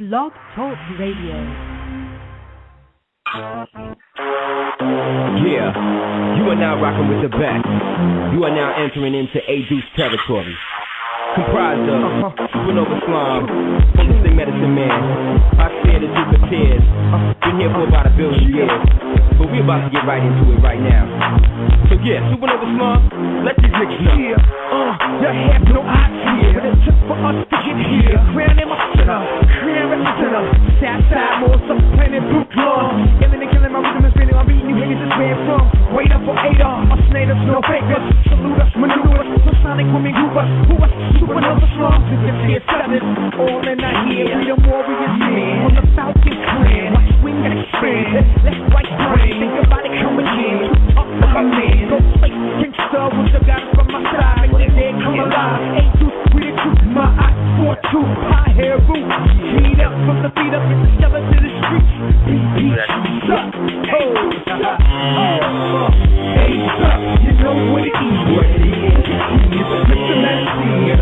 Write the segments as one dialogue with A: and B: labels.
A: Blog Talk Radio.
B: Yeah, you are now rocking with the best. You are now entering into A-Deuce territory. Comprised of Supernova Slum, Holistic Medicine Man, Aseer the Duke of Tears. Been here for about 1 billion years, but we're about to get right into it right now. So yeah, Supernova Slum, let these niggas know.
C: Yeah, you have no idea what it took for us to get here. Crown in my center, crown in my center. Southside, more subplanet, blue claw. Killing and killing, my rhythm is spinning. I'm beating you haters is where from. Wait up for Ada, us natives, no fakers. Salute us, maneuver us, no sonic women, who us, Supernova Slum. This is here, seven, all in our here. We the warriors men, on the Falcon clan. Watch wing expand, left, right, brain. Think about it coming in, up for my man. Go face, gangsta, with the guys from my side. Make the dead come alive. A-Deuce, we the truth, my eyes, 4-2, high hair, root. Heat up from the beat up, and the skeleton to the streets. Beat, suck, hey, suck, you know what it is, what it is. It's a Mr. Medicine,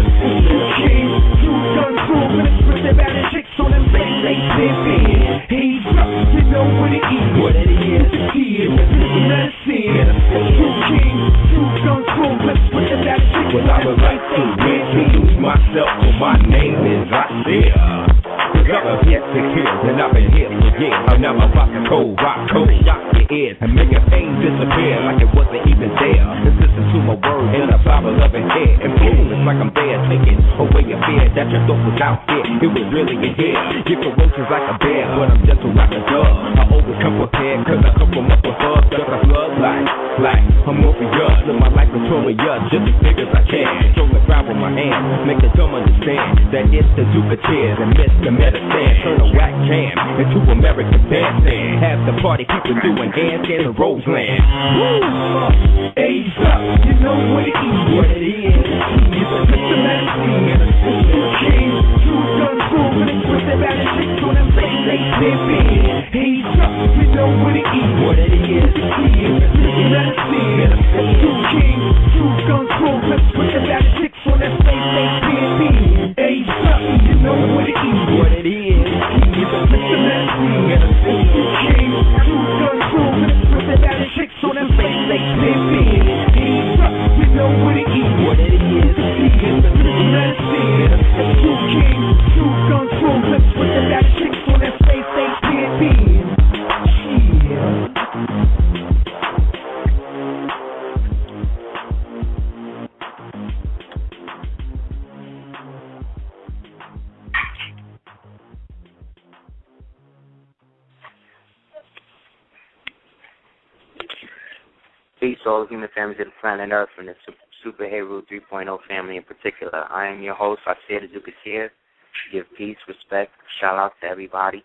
C: King, two guns, through, and it's with the bad chicks on them face, they dip in. Hey, suck, you know what it is, what it is. It's here, Mr. Medicine, two King, two guns, through, and it's with the bad chicks on them face, they dip in.
B: Well, I would like to introduce myself, for my name is Aseer. Cause I'm yet to kill, and I've been here for years. I'm now about to cold rock, cold shock your ears, and make your pain disappear like it wasn't even there. And listen to my words in a Bible of a head, and boom, it's like I'm there, taking away your fear that you thought was out there. It was really in here. Get ferocious like a bear, but I'm gentle like a dove. I always come prepared, cause I come from up above. Cause I blood like I'm warrior. Live my life victorious, just as big as I can. Control the crowd with my hands, make the dumb understand that it's the Duke of Tears and Mr. Medicine. Turn a whack jam into American dancing. Have the party people doing handstands and Roseland.
C: Hey, suck, you know what it is, what it is. It's a Mr. Medicine, King, two guns, through, and it's with the bad chicks on them face, they dip in. Hey, suck, you know what it is, what it is. It's Mr. Medicine, two King, two guns, through, and it's with the bad chicks on them face, they dip in. Hey, suck, you know what it is, what it is. It's a Mr. Medicine, two King, two guns, through, and it's with the bad chicks on them face, they dip in. Hey, suck, you know what it is, what it is. It's a Mr. Medicine, two King, two guns, through, and it's with the bad chicks on them face, they dip in.
D: Peace to all human families of the planet Earth and the Super Heru 3.0 family in particular. I am your host, Aseer the Duke of Tears. Give peace, respect, shout out to everybody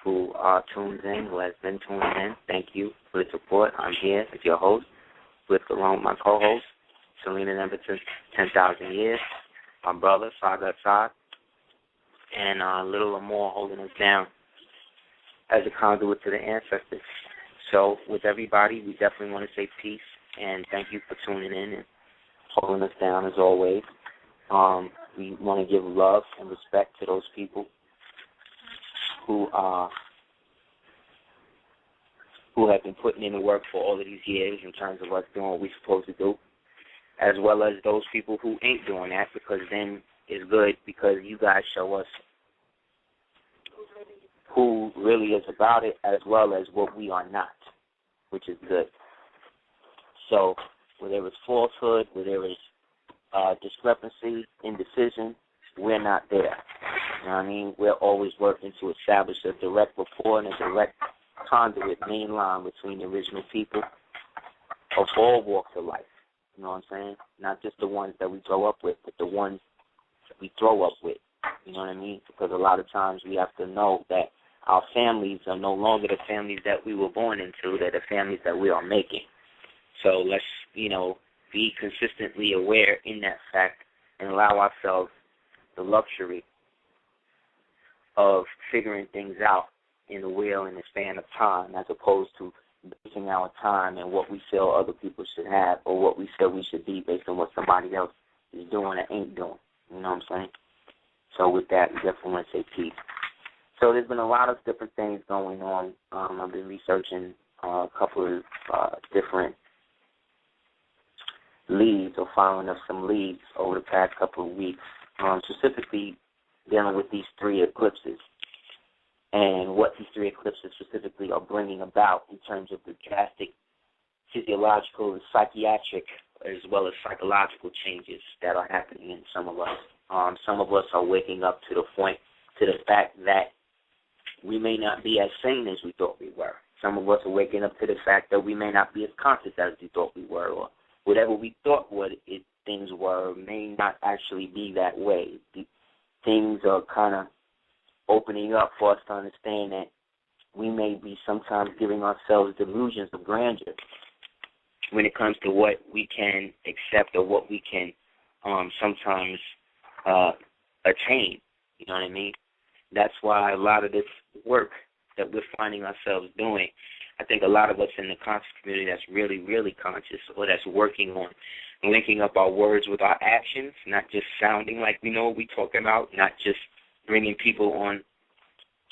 D: who tunes in, who has been tuning in. Thank you for the support. I'm here as your host with along my co-host, Selena number 10,000 years, my brother, Saga Assad, and Little Amor holding us down as a conduit to the ancestors. So with everybody, we definitely want to say peace and thank you for tuning in and holding us down as always. We want to give love and respect to those people who have been putting in the work for all of these years in terms of us doing what we're supposed to do, as well as those people who ain't doing that, because then it's good because you guys show us who really is about it as well as what we are not, which is good. So where there is falsehood, where there is discrepancy, indecision, we're not there. You know what I mean? We're always working to establish a direct rapport and a direct conduit, main line between the original people of all walks of life. You know what I'm saying? Not just the ones that we grow up with, but the ones that we throw up with. You know what I mean? Because a lot of times we have to know that our families are no longer the families that we were born into. They're the families that we are making. So let's, be consistently aware in that fact and allow ourselves the luxury of figuring things out in the will and the span of time, as opposed to basing our time and what we feel other people should have or what we feel we should be based on what somebody else is doing or ain't doing. You know what I'm saying? So with that, we definitely want to say peace. there's been a lot of different things going on. I've been researching a couple of different leads or following up some leads over the past couple of weeks, specifically dealing with these 3 eclipses and what these 3 eclipses specifically are bringing about in terms of the drastic physiological and psychiatric as well as psychological changes that are happening in some of us. Some of us are waking up to the fact that we may not be as sane as we thought we were. Some of us are waking up to the fact that we may not be as conscious as we thought we were, or whatever we thought things were may not actually be that way. Things are kind of opening up for us to understand that we may be sometimes giving ourselves delusions of grandeur when it comes to what we can accept or what we can sometimes attain. You know what I mean? That's why a lot of this work that we're finding ourselves doing, I think a lot of us in the conscious community that's really, really conscious or that's working on linking up our words with our actions, not just sounding like we know what we're talking about, not just bringing people on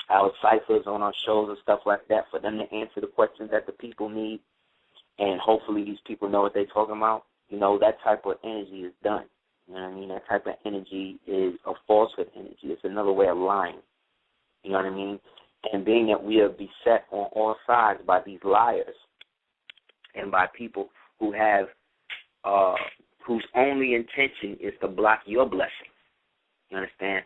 D: our ciphers, on our shows and stuff like that for them to answer the questions that the people need, and hopefully these people know what they're talking about. You know, that type of energy is done. You know what I mean? That type of energy is a falsehood energy. It's another way of lying. You know what I mean? And being that we are beset on all sides by these liars and by people who have whose only intention is to block your blessing. You understand?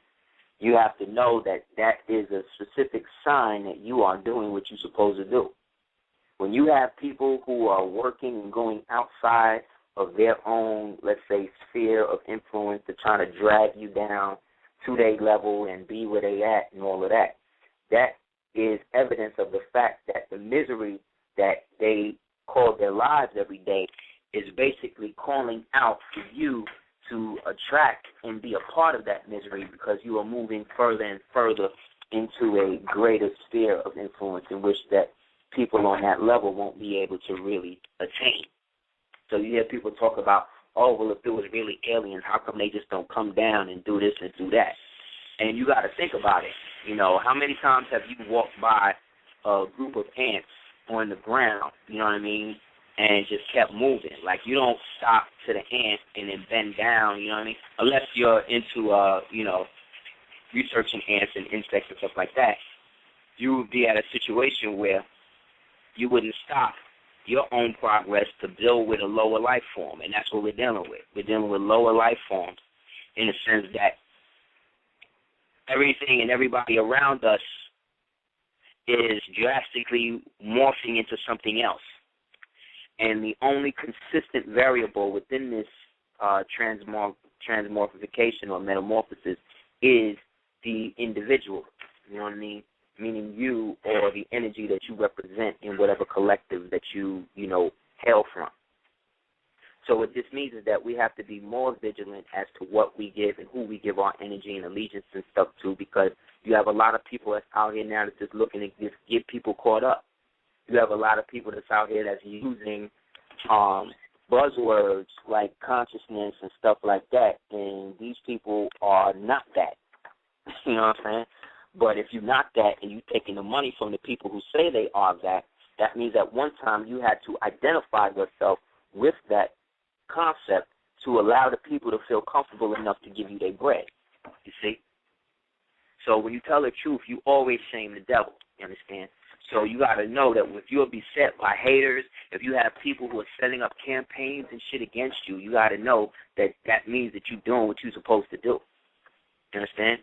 D: You have to know that that is a specific sign that you are doing what you're supposed to do. When you have people who are working and going outside of their own, let's say, sphere of influence to try to drag you down to their level and be where they at and all of that, that is evidence of the fact that the misery that they call their lives every day is basically calling out for you to attract and be a part of that misery, because you are moving further and further into a greater sphere of influence in which that people on that level won't be able to really attain. So you hear people talk about, oh, well, if it was really aliens, how come they just don't come down and do this and do that? And you got to think about it. You know, how many times have you walked by a group of ants on the ground, you know what I mean, and just kept moving? Like, you don't stop to the ant and then bend down, you know what I mean, unless you're into, researching ants and insects and stuff like that. You would be at a situation where you wouldn't stop your own progress to deal with a lower life form, and that's what we're dealing with. We're dealing with lower life forms in the sense that everything and everybody around us is drastically morphing into something else. And the only consistent variable within this transmorphification or metamorphosis is the individual, you know what I mean? Meaning you or the energy that you represent in whatever collective that you hail from. So what this means is that we have to be more vigilant as to what we give and who we give our energy and allegiance and stuff to, because you have a lot of people that's out here now that's just looking to just get people caught up. You have a lot of people that's out here that's using buzzwords like consciousness and stuff like that, and these people are not that. You know what I'm saying? But if you're not that and you're taking the money from the people who say they are that, that means at one time you had to identify yourself with that concept to allow the people to feel comfortable enough to give you their bread, you see? So when you tell the truth, you always shame the devil, you understand? So you got to know that if you're beset by haters, if you have people who are setting up campaigns and shit against you, you got to know that that means that you're doing what you're supposed to do. You understand?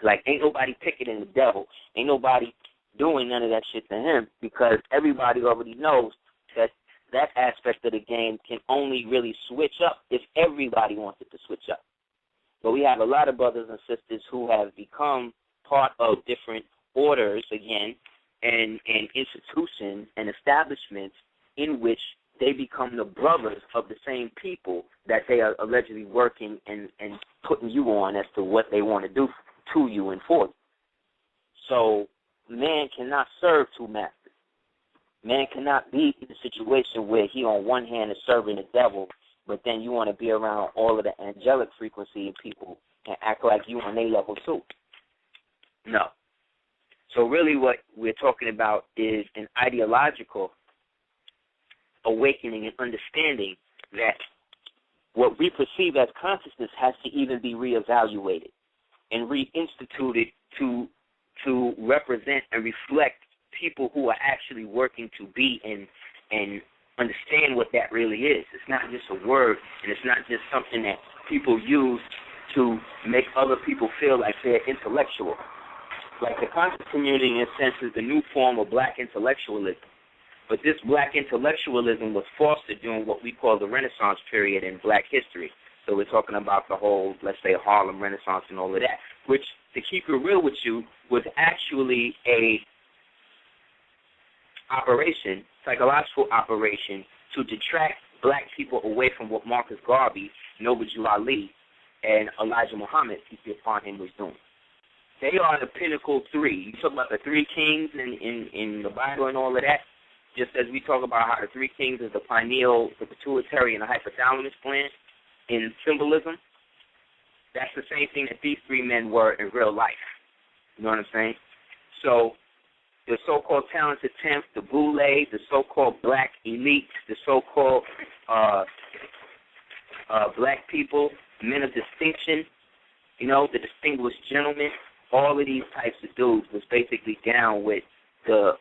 D: Like, ain't nobody picketing the devil. Ain't nobody doing none of that shit to him, because everybody already knows that that aspect of the game can only really switch up if everybody wants it to switch up. But we have a lot of brothers and sisters who have become part of different orders, again, and institutions and establishments in which they become the brothers of the same people that they are allegedly working and putting you on as to what they want to do to you and for you. So man cannot serve two masters. Man cannot be in a situation where he on one hand is serving the devil, but then you want to be around all of the angelic frequency of people and act like you on their level too. No. So really what we're talking about is an ideological awakening and understanding that what we perceive as consciousness has to even be reevaluated and reinstituted to represent and reflect people who are actually working to be and understand what that really is. It's not just a word, and it's not just something that people use to make other people feel like they're intellectual. Like the conscious community, in a sense, is the new form of black intellectualism. But this black intellectualism was fostered during what we call the Renaissance period in black history. So we're talking about the whole, let's say, Harlem Renaissance and all of that, which, to keep it real with you, was actually a psychological operation to detract black people away from what Marcus Garvey, Noble Jew Ali, and Elijah Muhammad, peace be upon him, was doing. They are the pinnacle three. You talk about the three kings in the Bible and all of that, just as we talk about how the three kings is the pineal, the pituitary, and the hypothalamus gland in symbolism. That's the same thing that these three men were in real life. You know what I'm saying? So the so-called talented tenth, the boulets, the so-called black elites, the so-called black people, men of distinction, you know, the distinguished gentlemen, all of these types of dudes was basically down with the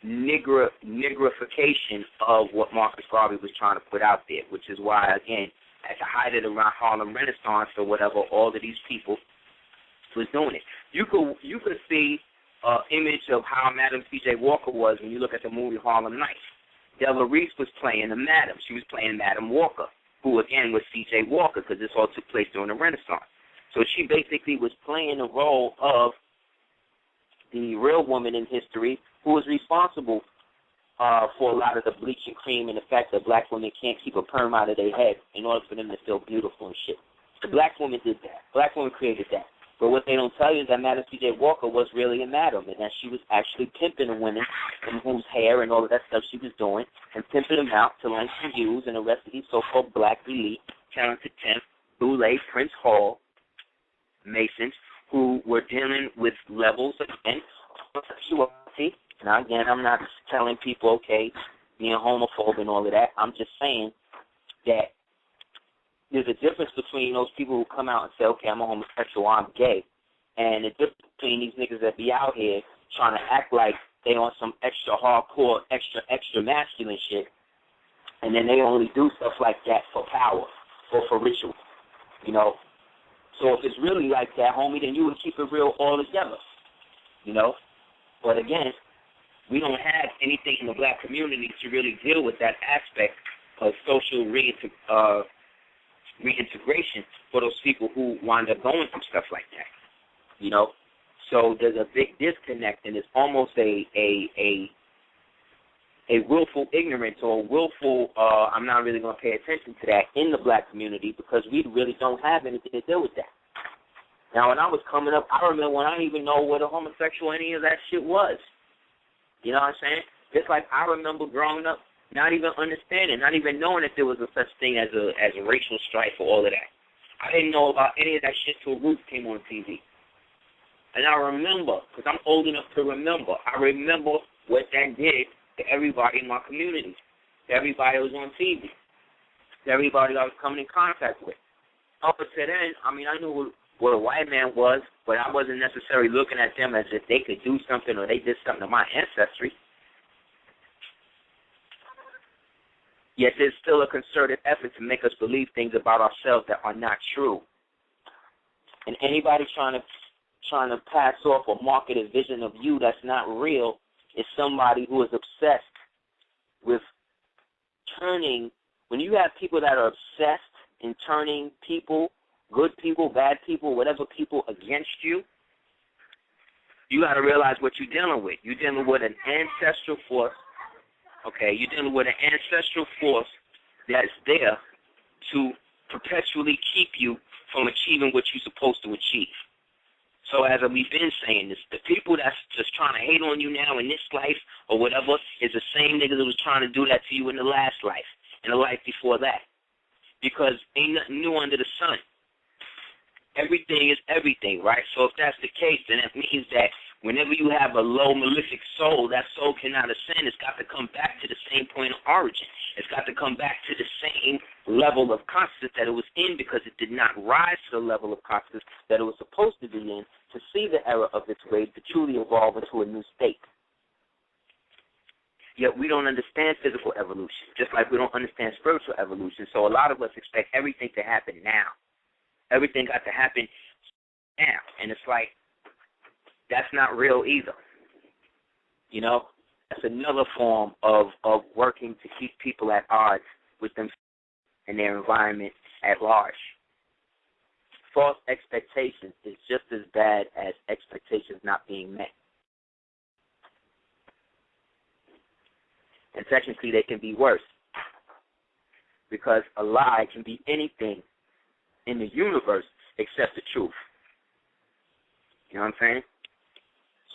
D: nigrification of what Marcus Garvey was trying to put out there, which is why, again, at the height of the Harlem Renaissance or whatever, all of these people was doing it. You could see an image of how Madam C.J. Walker was when you look at the movie Harlem Nights. Della Reese was playing the Madam. She was playing Madam Walker, who, again, was C.J. Walker, because this all took place during the Renaissance. So she basically was playing the role of the real woman in history who was responsible for a lot of the bleaching cream and the fact that black women can't keep a perm out of their head in order for them to feel beautiful and shit. The black woman did that. Black woman created that. But what they don't tell you is that Madam C.J. Walker was really a madam, and that she was actually pimping the women and whose hair and all of that stuff she was doing, and pimping them out to Langston Hughes and the rest of these so-called black elite, talented tenth, Boulay, Prince Hall, Masons, who were dealing with levels of sexuality. Now, again, I'm not telling people, okay, being homophobe and all of that. I'm just saying that there's a difference between those people who come out and say, okay, I'm a homosexual, I'm gay, and the difference between these niggas that be out here trying to act like they on some extra hardcore, extra masculine shit, and then they only do stuff like that for power or for ritual, you know. So if it's really like that, homie, then you would keep it real all together, you know. But again, we don't have anything in the black community to really deal with that aspect of social reintegration for those people who wind up going through stuff like that, you know. So there's a big disconnect, and it's almost a willful ignorance or willful, I'm not really going to pay attention to that in the black community because we really don't have anything to do with that. Now, when I was coming up, I remember when I didn't even know what a homosexual any of that shit was. You know what I'm saying? Just like I remember growing up, not even understanding, not even knowing that there was a such thing as a racial strife or all of that. I didn't know about any of that shit till Roots came on TV. And I remember, because I'm old enough to remember, I remember what that did to everybody in my community, to everybody that was on TV, to everybody that I was coming in contact with. Up until then, I mean, I knew what a white man was, but I wasn't necessarily looking at them as if they could do something or they did something to my ancestry. Yet there's still a concerted effort to make us believe things about ourselves that are not true. And anybody trying to pass off or market a vision of you that's not real is somebody who is obsessed with turning. When you have people that are obsessed in turning people, good people, bad people, whatever people against you, you got to realize what you're dealing with. You're dealing with an ancestral force. Okay, you're dealing with an ancestral force that's there to perpetually keep you from achieving what you're supposed to achieve. So as we've been saying this, the people that's just trying to hate on you now in this life or whatever is the same nigga that was trying to do that to you in the last life, in the life before that. Because ain't nothing new under the sun. everything is everything, right? So if that's the case, then it means that whenever you have a low malefic soul, that soul cannot ascend. It's got to come back to the same point of origin. It's got to come back to the same level of consciousness that it was in, because it did not rise to the level of consciousness that it was supposed to be in to see the error of its way, to truly evolve into a new state. Yet we don't understand physical evolution, just like we don't understand spiritual evolution. So a lot of us expect everything to happen now. Everything got to happen now. And it's like, that's not real either. You know? That's another form of working to keep people at odds with them and their environment at large. False expectations is just as bad as expectations not being met. And technically, they can be worse, because a lie can be anything in the universe except the truth. You know what I'm saying?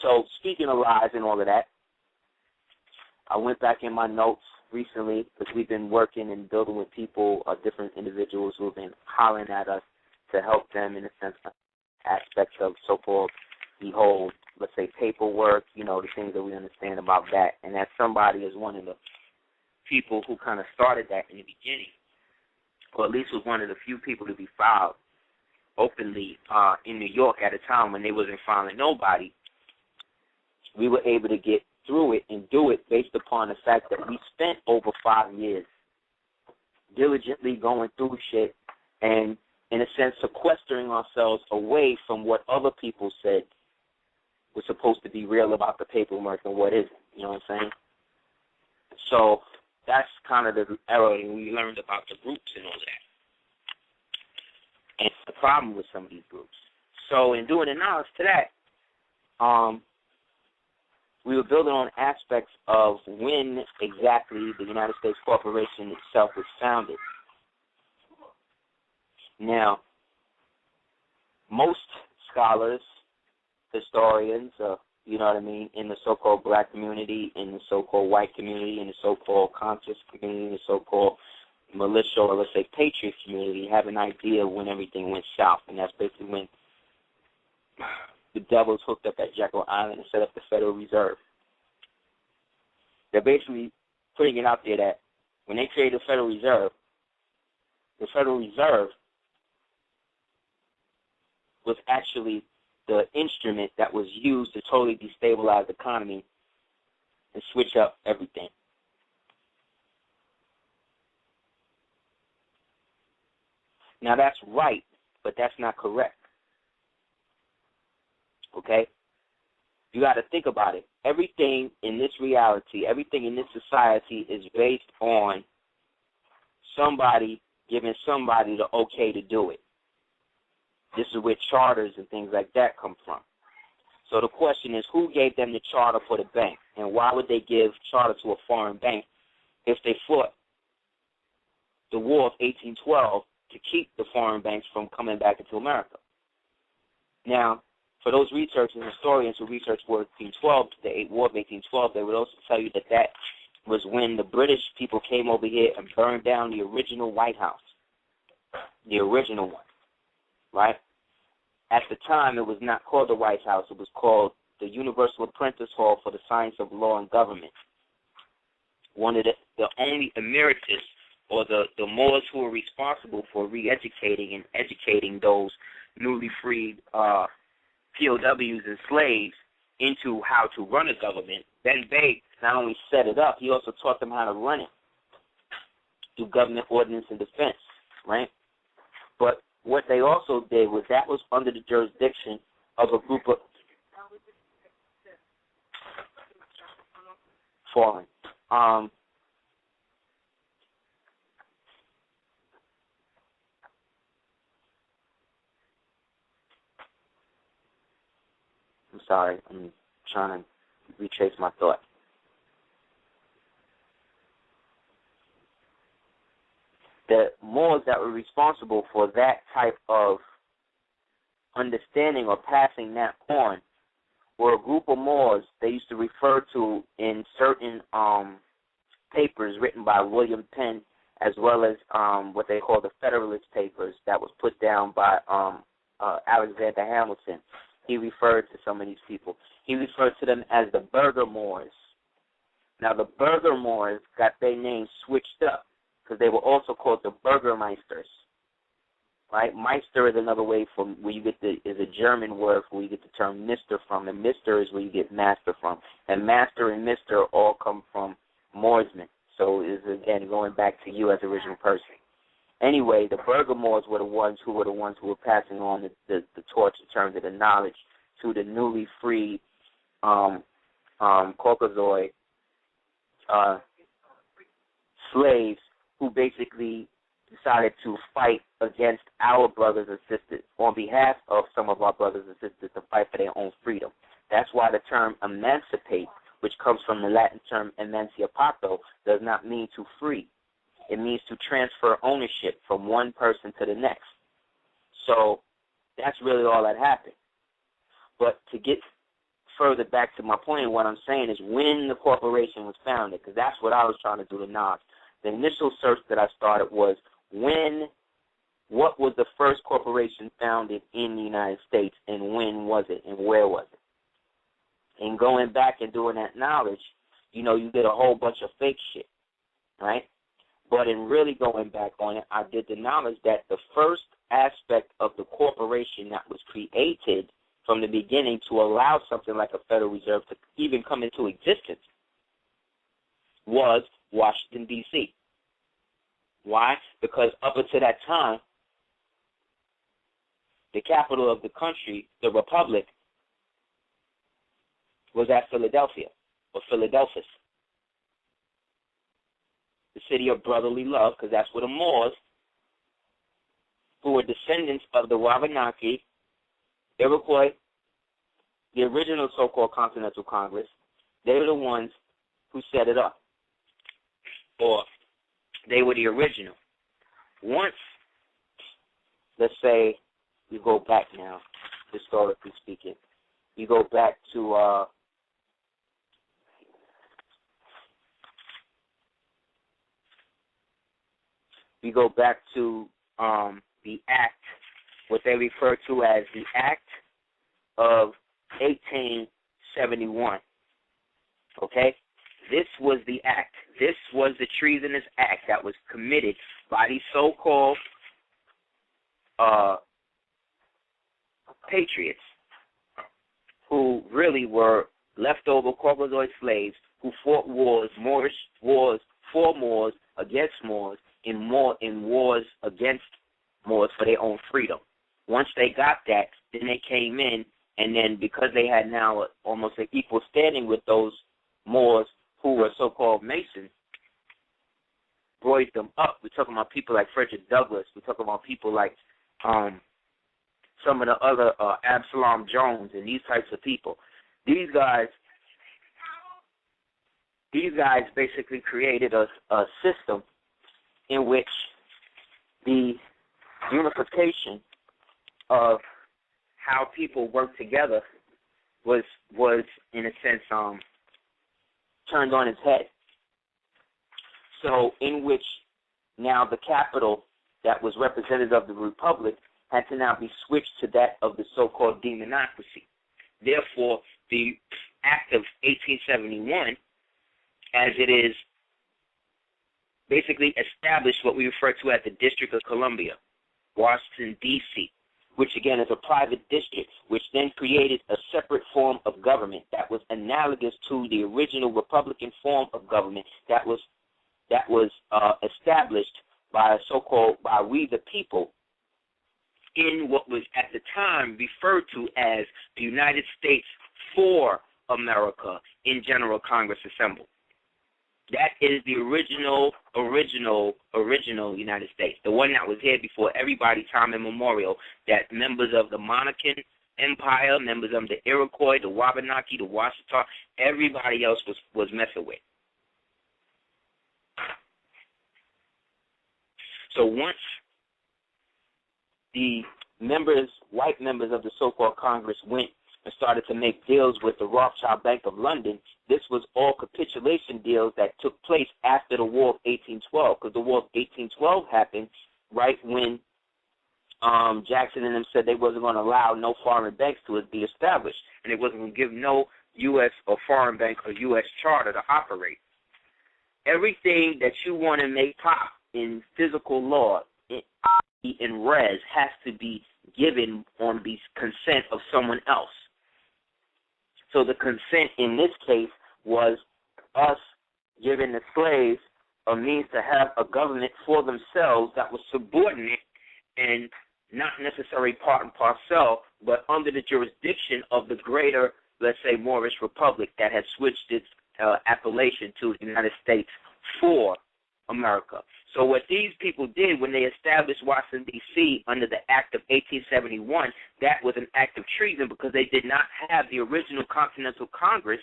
D: So, speaking of lies and all of that, I went back in my notes recently, because we've been working and building with people, different individuals who have been hollering at us to help them in a sense, aspects of so-called the whole, let's say, paperwork, you know, the things that we understand about that. And that somebody is one of the people who kind of started that in the beginning, or at least was one of the few people to be filed openly in New York at a time when they wasn't filing nobody. We were able to get through it and do it based upon the fact that we spent over 5 years diligently going through shit and, in a sense, sequestering ourselves away from what other people said was supposed to be real about the paperwork and what isn't. You know what I'm saying? So that's kind of the error, and we learned about the groups and all that. And the problem with some of these groups. So in doing the knowledge to that, we were building on aspects of when exactly the United States Corporation itself was founded. Now, most scholars, historians, you know what I mean, in the so-called black community, in the so-called white community, in the so-called conscious community, in the so-called militia, or let's say patriot community, have an idea when everything went south, and that's basically when the devils hooked up at Jekyll Island and set up the Federal Reserve. They're basically putting it out there that when they created the Federal Reserve was actually the instrument that was used to totally destabilize the economy and switch up everything. Now that's right, but that's not correct. Okay? You got to think about it. Everything in this reality, everything in this society is based on somebody giving somebody the okay to do it. This is where charters and things like that come from. So the question is, who gave them the charter for the bank? And why would they give charter to a foreign bank if they fought the war of 1812 to keep the foreign banks from coming back into America? Now, for those researchers and historians who researched War of 1812, the War of 1812, they would also tell you that that was when the British people came over here and burned down the original White House, the original one, right? At the time, it was not called the White House. It was called the Universal Apprentice Hall for the Science of Law and Government. One of the only emeritus, or the Moors who were responsible for re-educating and educating those newly freed POWs and slaves into how to run a government. Ben Bey not only set it up, he also taught them how to run it through government ordinance and defense, right? But what they also did was that was under the jurisdiction of a group of foreign. I'm sorry, I'm trying to retrace my thought. The Moors that were responsible for that type of understanding or passing that on were a group of Moors they used to refer to in certain papers written by William Penn, as well as what they call the Federalist Papers that was put down by Alexander Hamilton, he referred to some of these people. He referred to them as the Burgermoors. Now, the Burgermoors got their name switched up because they were also called the Burgermeisters. Right? Meister is another way from where you get is a German word for where you get the term Mister from, and Mister is where you get master from. And master and Mister all come from Moorsman. So is again going back to you as the original person. Anyway, the Burgermoors were the ones who were passing on the torch in terms of the knowledge to the newly freed Caucasoid slaves who basically decided to fight against our brothers and sisters on behalf of some of our brothers and sisters to fight for their own freedom. That's why the term emancipate, which comes from the Latin term emancipato, does not mean to free. It means to transfer ownership from one person to the next. So that's really all that happened. But to get further back to my point, what I'm saying is when the corporation was founded, because that's what I was trying to do to Nas. The initial search that I started was what was the first corporation founded in the United States, and when was it, and where was it? And going back and doing that knowledge, you get a whole bunch of fake shit, right? But in really going back on it, I did the knowledge that the first aspect of the corporation that was created from the beginning to allow something like a Federal Reserve to even come into existence was Washington, D.C. Why? Because up until that time, the capital of the country, the Republic, was at Philadelphia, or Philadelphus, the city of brotherly love, because that's where the Moors, who were descendants of the Wabanaki, Iroquois, the original so-called Continental Congress, they were the ones who set it up, or they were the original. Once, let's say, we go back now, historically speaking, you go back to the Act, what they refer to as the Act of 1871. Okay? This was the act. This was the treasonous act that was committed by these so-called patriots who really were leftover Caucasoid slaves who fought wars for Moors, against Moors, in wars against Moors for their own freedom. Once they got that, then they came in, and then because they had now almost an equal standing with those Moors who were so-called Masons, brought them up. We're talking about people like Frederick Douglass. We're talking about people like some of the other Absalom Jones and these types of people. These guys basically created a system in which the unification of how people work together was in a sense turned on its head. So in which now the capital that was representative of the Republic had to now be switched to that of the so-called democracy. Therefore, the Act of 1871, as it is basically established what we refer to as the District of Columbia, Washington, D.C., which again is a private district, which then created a separate form of government that was analogous to the original Republican form of government that was established by by we the people in what was at the time referred to as the United States for America in General Congress Assembled. That is the original United States, the one that was here before everybody, time immemorial, that members of the Monarchan Empire, members of the Iroquois, the Wabanaki, the Washita, everybody else was messing with. So once the white members of the so-called Congress went and started to make deals with the Rothschild Bank of London, this was all capitulation deals that took place after the War of 1812, because the War of 1812 happened right when Jackson and them said they wasn't going to allow no foreign banks to be established, and they wasn't going to give no U.S. or foreign bank or U.S. charter to operate. Everything that you want to make pop in physical law, in res, has to be given on the consent of someone else. So the consent in this case was us giving the slaves a means to have a government for themselves that was subordinate and not necessarily part and parcel, but under the jurisdiction of the greater, let's say, Moorish Republic that had switched its appellation to the United States for America. So what these people did when they established Washington, D.C. under the Act of 1871, that was an act of treason because they did not have the original Continental Congress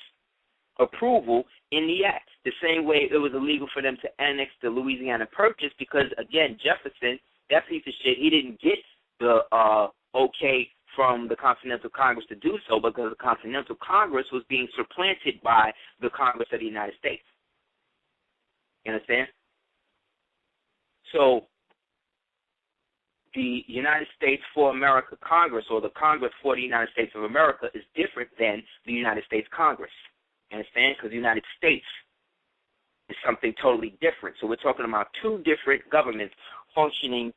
D: approval in the act. The same way it was illegal for them to annex the Louisiana Purchase because, again, Jefferson, that piece of shit, he didn't get the okay from the Continental Congress to do so because the Continental Congress was being supplanted by the Congress of the United States. You understand? So the United States for America Congress, or the Congress for the United States of America, is different than the United States Congress. You understand? Because the United States is something totally different. So we're talking about two different governments functioning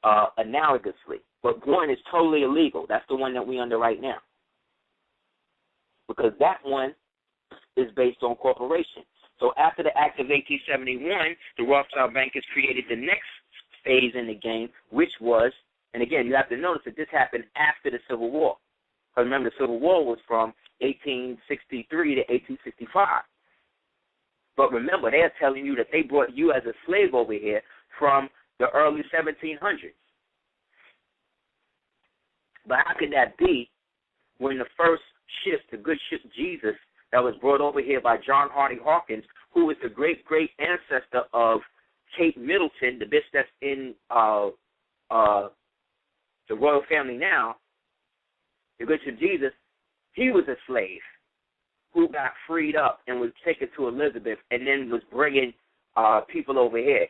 D: analogously. But one is totally illegal. That's the one that we're under right now. Because that one is based on corporations. So after the Act of 1871, the Rothschild bankers created the next phase in the game, which was, and again, you have to notice that this happened after the Civil War. Because remember, the Civil War was from 1863 to 1865. But remember, they're telling you that they brought you as a slave over here from the early 1700s. But how could that be when the first ship, the good ship Jesus, that was brought over here by John Hardy Hawkins, who is the great-great ancestor of Kate Middleton, the bitch that's in the royal family now, the good ship Jesus, he was a slave who got freed up and was taken to Elizabeth and then was bringing people over here.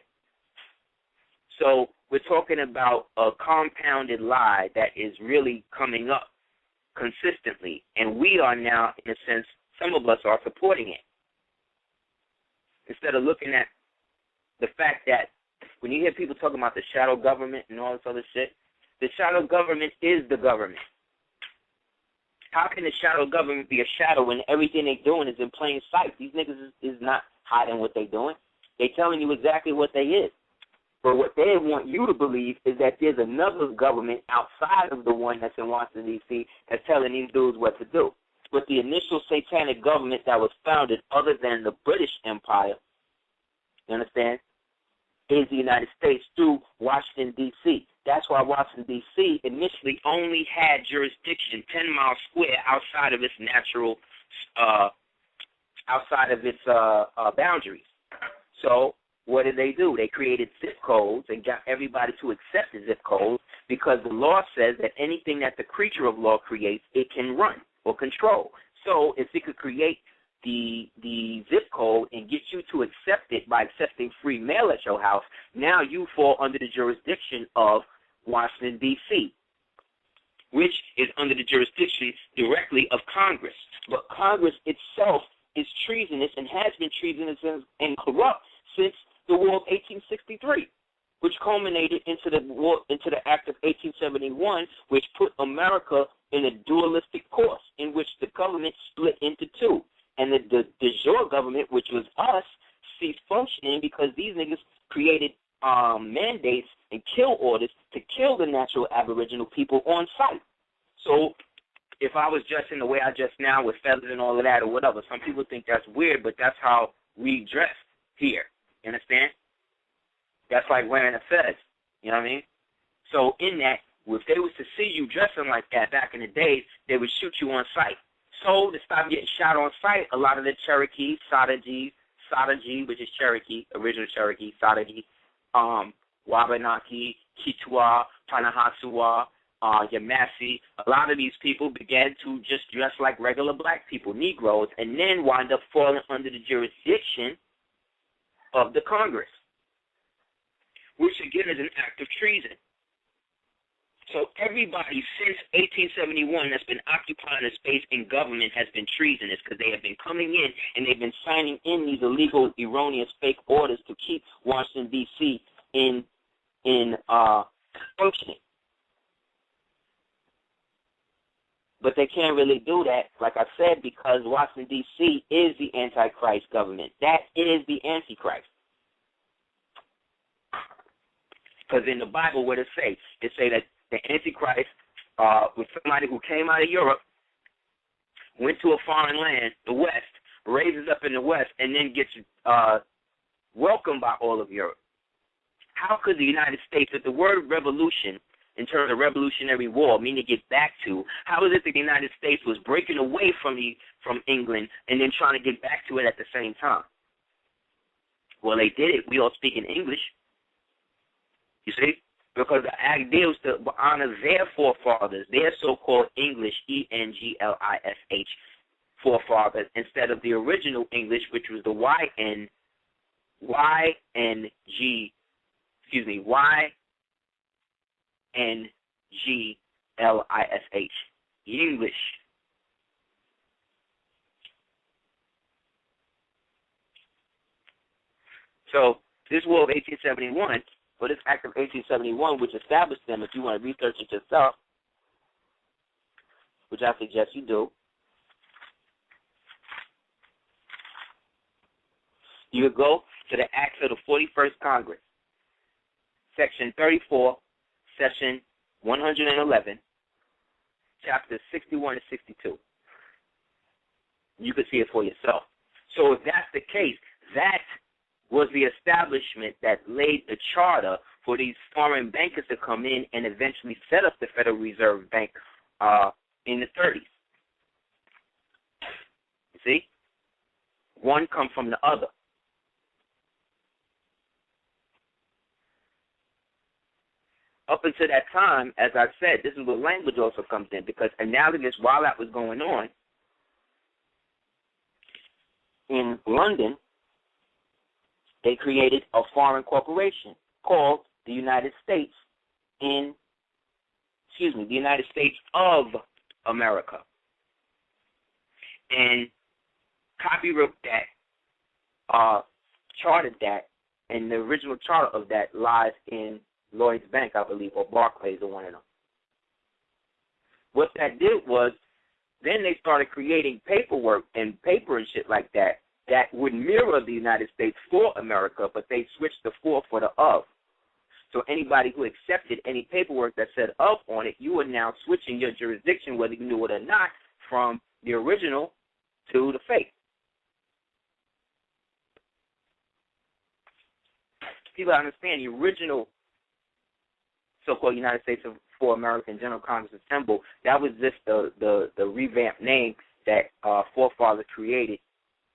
D: So we're talking about a compounded lie that is really coming up consistently, and we are now, in a sense, some of us are supporting it. Instead of looking at the fact that when you hear people talking about the shadow government and all this other shit, the shadow government is the government. How can the shadow government be a shadow when everything they're doing is in plain sight? These niggas is not hiding what they're doing. They're telling you exactly what they is. But what they want you to believe is that there's another government outside of the one that's in Washington, D.C. that's telling these dudes what to do. But the initial satanic government that was founded other than the British Empire, you understand, is the United States through Washington, D.C. That's why Washington, D.C. initially only had jurisdiction 10 miles square outside of its natural, boundaries. So what did they do? They created zip codes and got everybody to accept the zip codes because the law says that anything that the creature of law creates, it can run or control. So if it could create the zip code and get you to accept it by accepting free mail at your house, now you fall under the jurisdiction of Washington, D.C., which is under the jurisdiction directly of Congress. But Congress itself is treasonous and has been treasonous and corrupt since the War of 1863, which culminated into the Act of 1871, which put America in a dualistic course in which the government split into two. And the de jure government, which was us, ceased functioning because these niggas created mandates and kill orders to kill the natural aboriginal people on sight. So if I was dressing the way I dress now with feathers and all of that or whatever, some people think that's weird, but that's how we dress here. You understand? That's like wearing a fez. You know what I mean? So in that, if they was to see you dressing like that back in the days, they would shoot you on sight. So to stop getting shot on sight, a lot of the Cherokee, Sadaji, which is Cherokee, original Cherokee, Sadaji, Wabanaki, Kichwa, Panahasua, Yamasi, a lot of these people began to just dress like regular black people, Negroes, and then wind up falling under the jurisdiction of the Congress, which again is an act of treason. So everybody since 1871 that's been occupying a space in government has been treasonous because they have been coming in and they've been signing in these illegal, erroneous, fake orders to keep Washington, D.C. in functioning. But they can't really do that, like I said, because Washington, D.C. is the Antichrist government. That is the Antichrist. Because in the Bible, what it say? It say that the Antichrist was somebody who came out of Europe, went to a foreign land, the West, raises up in the West, and then gets welcomed by all of Europe. How could the United States, if the word revolution, in terms of revolutionary war, meaning to get back to, how is it that the United States was breaking away from England and then trying to get back to it at the same time? Well, they did it. We all speak in English. You see? Because the idea was to honor their forefathers, their so-called English, E-N-G-L-I-S-H, forefathers, instead of the original English, which was the Y-N-G-L-I-S-H, English. So this war of 1871, or this act of 1871, which established them, if you want to research it yourself, which I suggest you do, you would go to the Acts of the 41st Congress, Section 34, Section 111, Chapters 61 to 62. You can see it for yourself. So if that's the case, that was the establishment that laid the charter for these foreign bankers to come in and eventually set up the Federal Reserve Bank in the 30s. You see? One come from the other. Up until that time, as I said, this is where language also comes in, because analogous while that was going on, in London, they created a foreign corporation called the United States the United States of America. And copywrote that, chartered that, and the original charter of that lies in Lloyd's Bank, I believe, or Barclays, or one of them. What that did was, then they started creating paperwork and paper and shit like that would mirror the United States for America, but they switched the for the of. So anybody who accepted any paperwork that said of on it, you are now switching your jurisdiction, whether you knew it or not, from the original to the fake. People understand the original so-called United States for American General Congress Assembled, that was just the revamped name that forefathers created,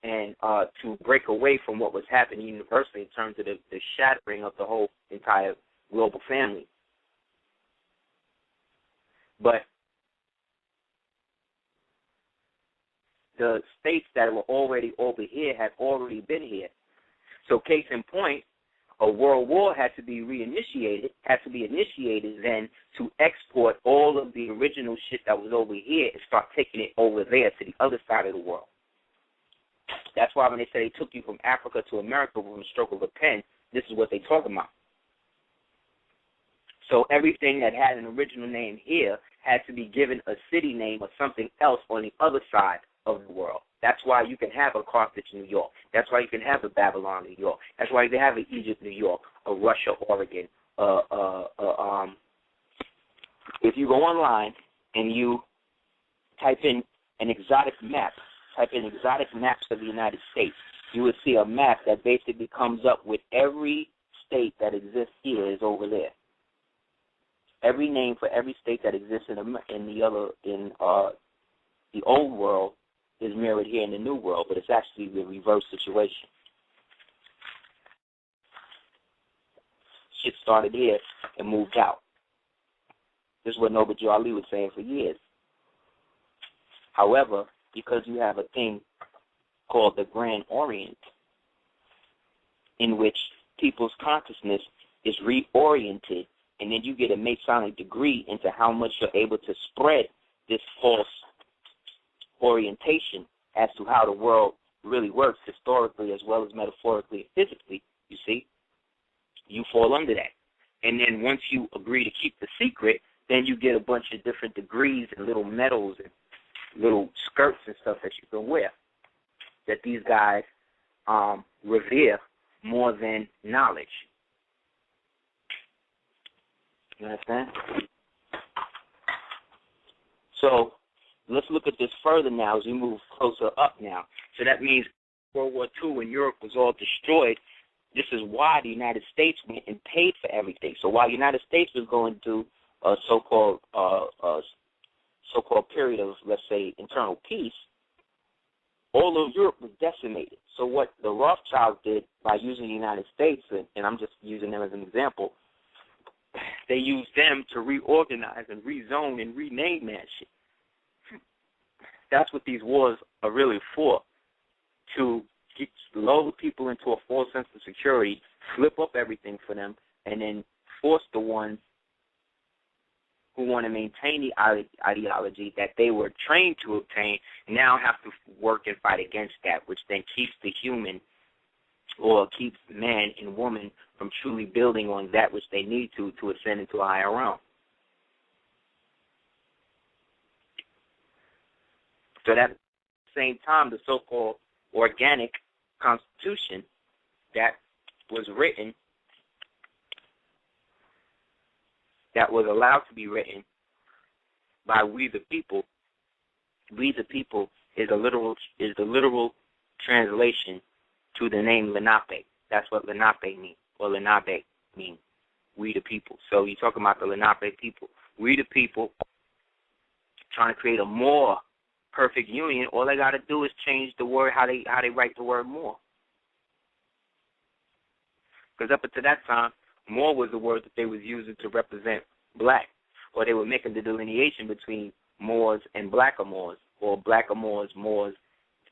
D: and to break away from what was happening universally in terms of the shattering of the whole entire global family. But the states that were already over here had already been here. So case in point, a world war had to be initiated then to export all of the original shit that was over here and start taking it over there to the other side of the world. That's why when they say they took you from Africa to America with a stroke of a pen, this is what they talk about. So everything that had an original name here had to be given a city name or something else on the other side of the world. That's why you can have a Carthage, New York. That's why you can have a Babylon, New York. That's why you can have an Egypt, New York, a Russia, Oregon. If you go online and you type in an exotic map, type in exotic maps of the United States, you would see a map that basically comes up with every state that exists here is over there. Every name for every state that exists in the old world is mirrored here in the new world, but it's actually the reverse situation. Shit started here and moved out. This is what Noble Joe Ali was saying for years. However, because you have a thing called the Grand Orient, in which people's consciousness is reoriented and then you get a Masonic degree into how much you're able to spread this false orientation as to how the world really works historically as well as metaphorically and physically, you see, you fall under that. And then once you agree to keep the secret, then you get a bunch of different degrees and little medals and little skirts and stuff that you can wear that these guys revere more than knowledge. You understand? So let's look at this further now as we move closer up now. So that means World War II when Europe was all destroyed, this is why the United States went and paid for everything. So while the United States was going through a so-called period of, let's say, internal peace, all of Europe was decimated. So what the Rothschilds did by using the United States, and I'm just using them as an example, they used them to reorganize and rezone and rename that shit. That's what these wars are really for, to lull people into a false sense of security, flip up everything for them, and then force the ones who want to maintain the ideology that they were trained to obtain now have to work and fight against that, which then keeps the human or keeps man and woman from truly building on that which they need to ascend into a higher realm. So that at the same time, the so-called organic constitution that was written, that was allowed to be written by we the people is the literal translation to the name Lenape. That's what Lenape means, or Lenape means, we the people. So you're talking about the Lenape people. We the people trying to create a more perfect union. All they got to do is change the word, how they write the word more. Because up until that time, more was the word that they was using to represent black, or they were making the delineation between Moors and Blackamoors, or Blackamoors, Moors,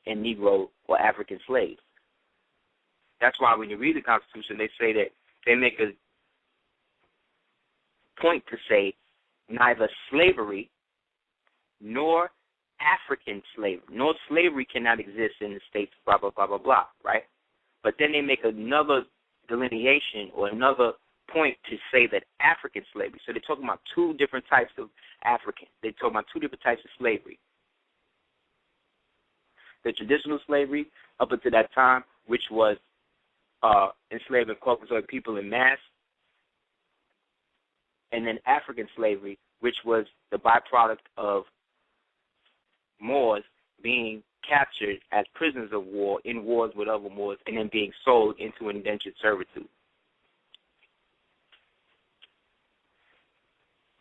D: and Negro or African slaves. That's why when you read the Constitution, they say that they make a point to say neither slavery nor African slavery, nor slavery cannot exist in the states, blah, blah, blah, blah, blah, right? But then they make another delineation or another point to say that African slavery. So they're talking about two different types of African. They're talking about two different types of slavery. The traditional slavery up until that time, which was enslaving Caucasoid people in mass, and then African slavery, which was the byproduct of Moors being captured as prisoners of war in wars with other Moors and then being sold into indentured servitude.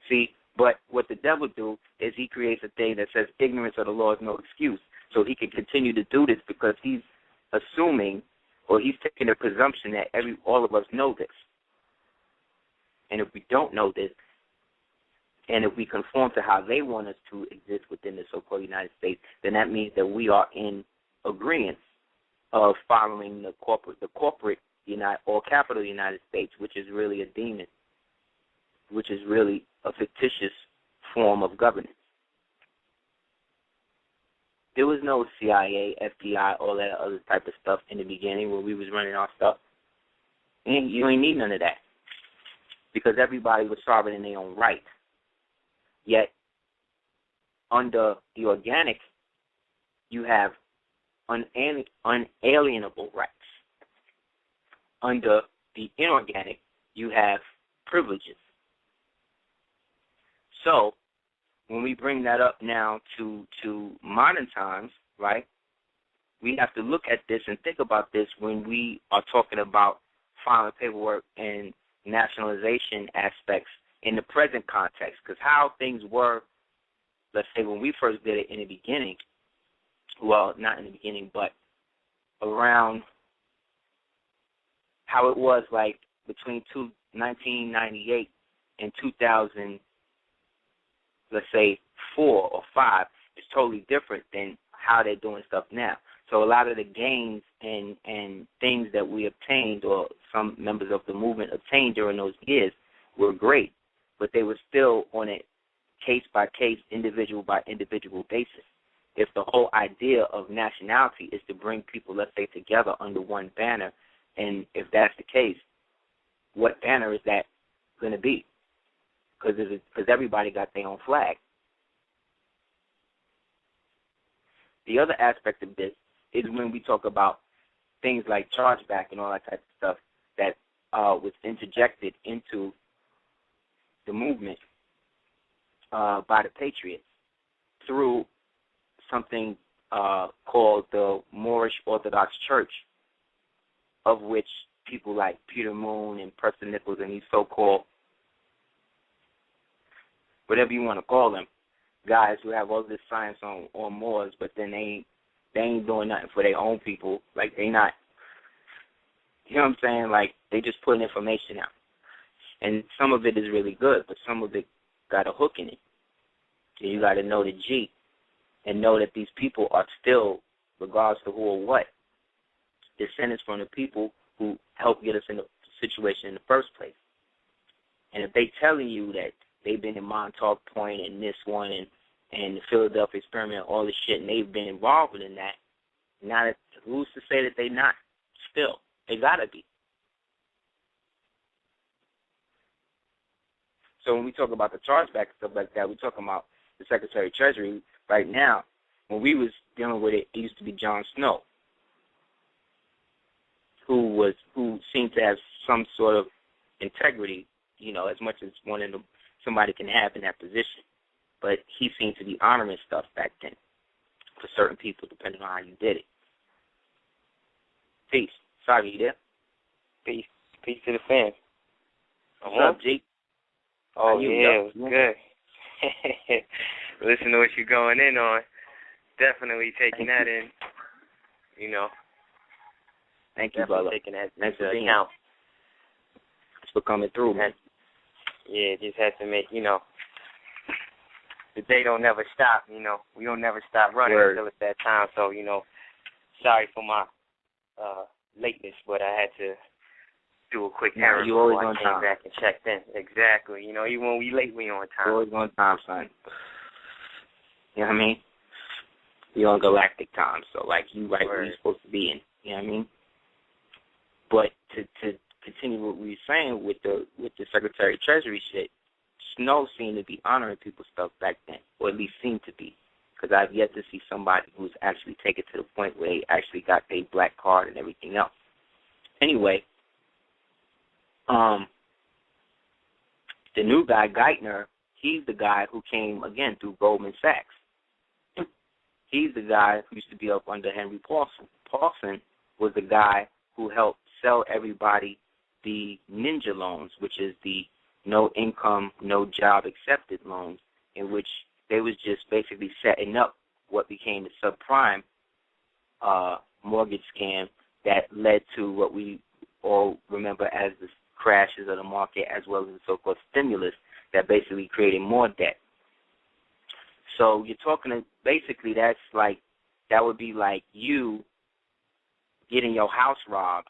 D: See, but what the devil do is he creates a thing that says ignorance of the law is no excuse. So he can continue to do this because he's assuming, or he's taking a presumption that all of us know this. And if we don't know this, and if we conform to how they want us to exist within the so-called United States, then that means that we are in agreement of following the corporate all capital United States, which is really a demon, which is really a fictitious form of governance. There was no CIA, FBI, all that other type of stuff in the beginning when we was running our stuff. And you ain't need none of that because everybody was sovereign in their own right. Yet, under the organic, you have unalienable rights. Under the inorganic, you have privileges. So, when we bring that up now to modern times, right, we have to look at this and think about this when we are talking about filing paperwork and nationalization aspects in the present context, because how things were, let's say, when we first did it in the beginning, well, not in the beginning, but around how it was like between 1998 and 2000, let's say 4 or 5, is totally different than how they're doing stuff now. So a lot of the gains and things that we obtained, or some members of the movement obtained during those years, were great. but they were still on a case-by-case, individual-by-individual basis. If the whole idea of nationality is to bring people, let's say, together under one banner, and if that's the case, what banner is that going to be? Because everybody got their own flag. The other aspect of this is when we talk about things like chargeback and all that type of stuff that was interjected into the movement by the Patriots through something called the Moorish Orthodox Church, of which people like Peter Moon and Preston Nichols and these so-called, whatever you want to call them, guys who have all this science on Moors, but then they ain't doing nothing for their own people. Like, they not, you know what I'm saying? Like, they just putting information out. And some of it is really good, but some of it got a hook in it. And you got to know the G and know that these people are still, regardless to who or what, descendants from the people who helped get us in the situation in the first place. And if they telling you that they've been in Montauk Point and this one and the Philadelphia experiment, all this shit, and they've been involved in that, now that, who's to say that they not? Still, they gotta be. So when we talk about the chargeback and stuff like that, we're talking about the Secretary of Treasury. Right now, when we was dealing with it, it used to be John Snow, who seemed to have some sort of integrity, you know, as much as somebody can have in that position. But he seemed to be honoring stuff back then for certain people, depending on how you did it. Peace. Sorry, you there?
A: Peace. Peace to the fans.
D: What's up, G?
A: Oh, yeah, it was good. Listen to what you're going in on. Definitely taking that in, you know.
D: Thank you, brother.
A: Taking that
D: into
A: account.
D: It's for coming through, man.
A: Yeah, just had to make, you know, the day don't never stop, you know. We don't never stop running until it's that time. So, you know, sorry for my lateness, but I had to do a quick errand before I came back and checked in. Exactly. You know, even when we late, we on time.
D: You're always on time, son. You know what I mean? You're on galactic time, so, like, you right where you're supposed to be in. You know what I mean? But to continue what we were saying with the Secretary of Treasury shit, Snow seemed to be honoring people's stuff back then, or at least seemed to be, because I've yet to see somebody who's actually taken to the point where they actually got their black card and everything else. Anyway, the new guy, Geithner, he's the guy who came, again, through Goldman Sachs. He's the guy who used to be up under Henry Paulson. Paulson was the guy who helped sell everybody the ninja loans, which is the no income, no job accepted loans, in which they was just basically setting up what became the subprime mortgage scam that led to what we all remember as the crashes of the market, as well as the so-called stimulus that basically created more debt. So you're talking, basically that would be like you getting your house robbed,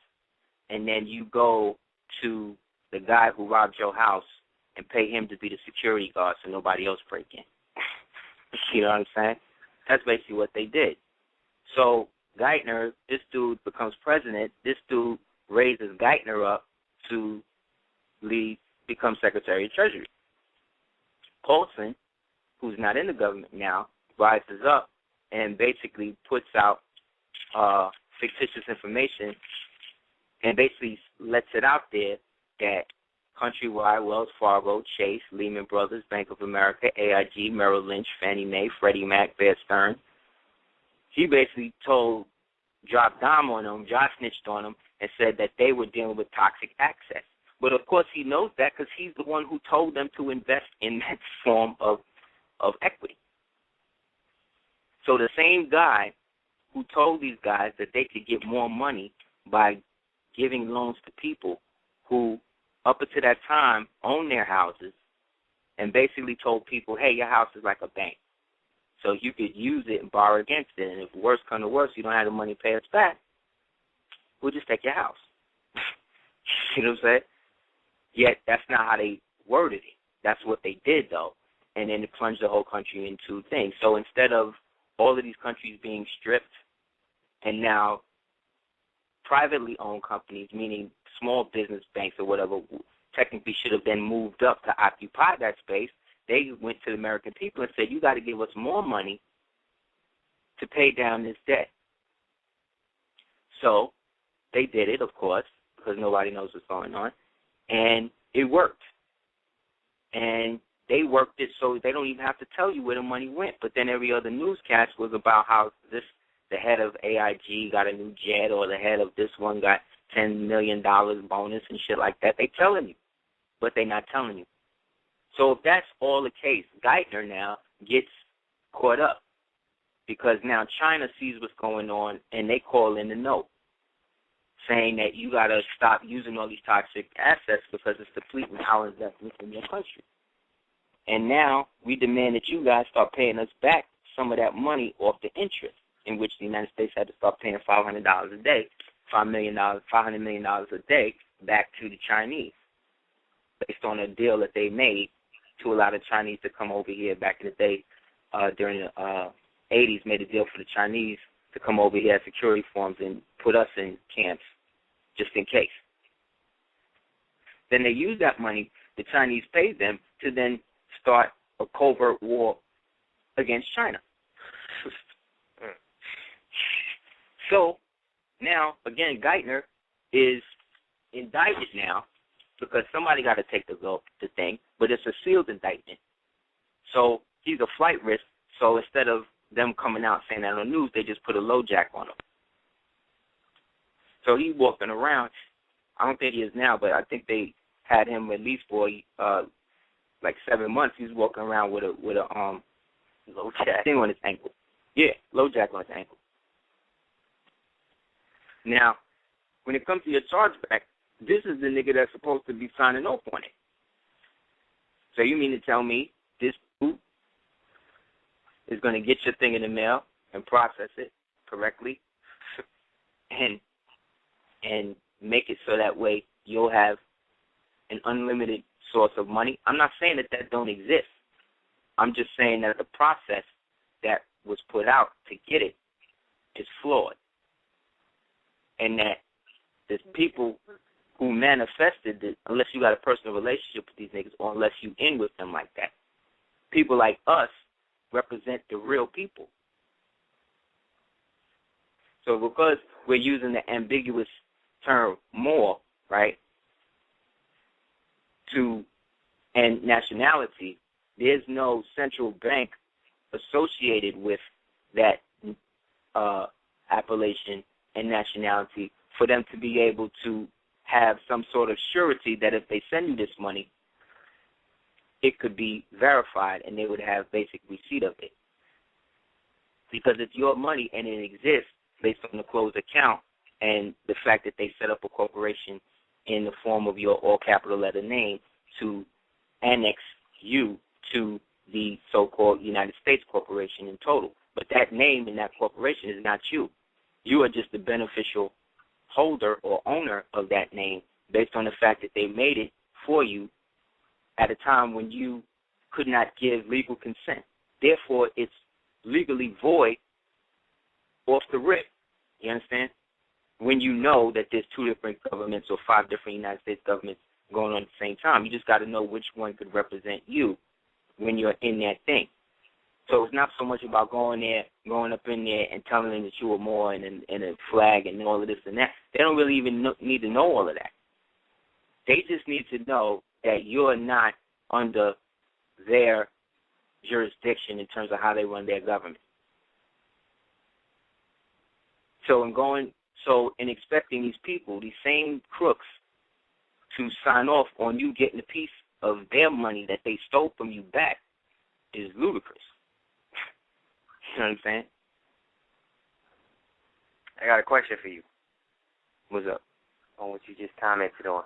D: and then you go to the guy who robbed your house and pay him to be the security guard so nobody else break in. You know what I'm saying? That's basically what they did. So Geithner, this dude becomes president. This dude raises Geithner up to become Secretary of Treasury. Paulson, who's not in the government now, rises up and basically puts out fictitious information and basically lets it out there that Countrywide, Wells Fargo, Chase, Lehman Brothers, Bank of America, AIG, Merrill Lynch, Fannie Mae, Freddie Mac, Bear Stearns, he basically dropped dime on them, snitched on them, and said that they were dealing with toxic access. But, of course, he knows that because he's the one who told them to invest in that form of equity. So the same guy who told these guys that they could get more money by giving loans to people who, up until that time, owned their houses and basically told people, hey, your house is like a bank. So you could use it and borrow against it. And if worse comes to worse, you don't have the money to pay us back, we'll just take your house. You know what I'm saying? Yet that's not how they worded it. That's what they did, though. And then it plunged the whole country into things. So instead of all of these countries being stripped and now privately owned companies, meaning small business banks or whatever, technically should have then moved up to occupy that space, they went to the American people and said, you got to give us more money to pay down this debt. So they did it, of course, because nobody knows what's going on, and it worked. And they worked it so they don't even have to tell you where the money went. But then every other newscast was about how the head of AIG got a new jet, or the head of this one got $10 million bonus and shit like that. They telling you, but they not telling you. So if that's all the case, Geithner now gets caught up because now China sees what's going on and they call in the note saying that you got to stop using all these toxic assets because it's depleting our investments in your country. And now we demand that you guys start paying us back some of that money off the interest, in which the United States had to start paying $500 a day, $500 million a day back to the Chinese, based on a deal that they made to allow the Chinese to come over here back in the day during the 80s, made a deal for the Chinese to come over here as security forms and put us in camps just in case. Then they use that money, the Chinese paid them to then start a covert war against China. So now, again, Geithner is indicted now because somebody got to take the thing, but it's a sealed indictment. So he's a flight risk, so instead of them coming out saying that on the news, they just put a low jack on him. So he's walking around. I don't think he is now, but I think they had him at least for like 7 months. He was walking around with a low jack thing on his ankle. Yeah, low jack on his ankle. Now, when it comes to your chargeback, this is the nigga that's supposed to be signing off on it. So you mean to tell me this dude is going to get your thing in the mail and process it correctly and make it so that way you'll have an unlimited source of money? I'm not saying that don't exist. I'm just saying that the process that was put out to get it is flawed. And that there's people who manifested it, unless you got a personal relationship with these niggas or unless you in with them like that. People like us represent the real people. So because we're using the ambiguous term more, right, and nationality, there's no central bank associated with that appellation and nationality for them to be able to have some sort of surety that if they send you this money, it could be verified and they would have basic receipt of it. Because it's your money and it exists based on the closed account and the fact that they set up a corporation in the form of your all-capital letter name to annex you to the so-called United States Corporation in total. But that name in that corporation is not you. You are just the beneficial holder or owner of that name based on the fact that they made it for you at a time when you could not give legal consent. Therefore, it's legally void off the rip. You understand? When you know that there's 2 different governments or 5 different United States governments going on at the same time, you just got to know which one could represent you when you're in that thing. So it's not so much about going up in there and telling them that you were more and a flag and all of this and that. They don't really even need to know all of that. They just need to know that you're not under their jurisdiction in terms of how they run their government. So in expecting these people, these same crooks, to sign off on you getting a piece of their money that they stole from you back is ludicrous. You know what I'm saying?
A: I got a question for you.
D: What's up?
A: On what you just commented on,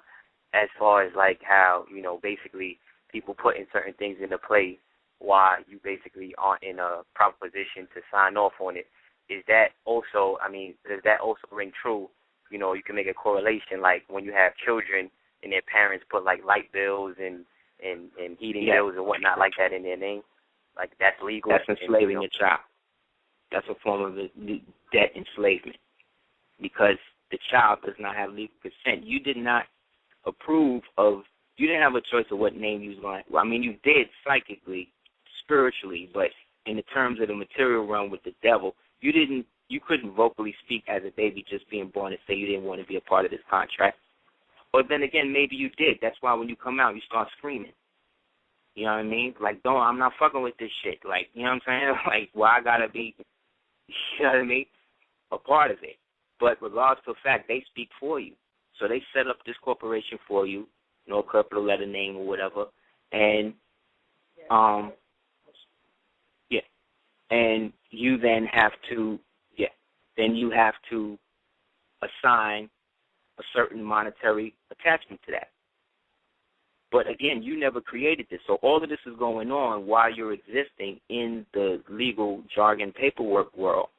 A: as far as like how, basically people putting certain things into play while you basically aren't in a proper position to sign off on it. Is that also, does that also ring true? You can make a correlation like when you have children and their parents put like light bills and and heating bills and whatnot like that in their name. Like that's legal.
D: That's enslaving a child. That's a form of debt enslavement because the child does not have legal consent. You did not approve of. You didn't have a choice of what name you was going. Well, I mean, you did psychically, spiritually, but in the terms of the material realm with the devil, you didn't. You couldn't vocally speak as a baby just being born and say you didn't want to be a part of this contract. But then again, maybe you did. That's why when you come out, you start screaming. You know what I mean? Like, I'm not fucking with this shit. Like, you know what I'm saying? Like, well, I gotta be, you know what I mean, a part of it. But regardless of the fact, they speak for you. So they set up this corporation for you, no capital letter name or whatever, and and you then have to assign a certain monetary attachment to that. But again, you never created this. So all of this is going on while you're existing in the legal jargon paperwork world.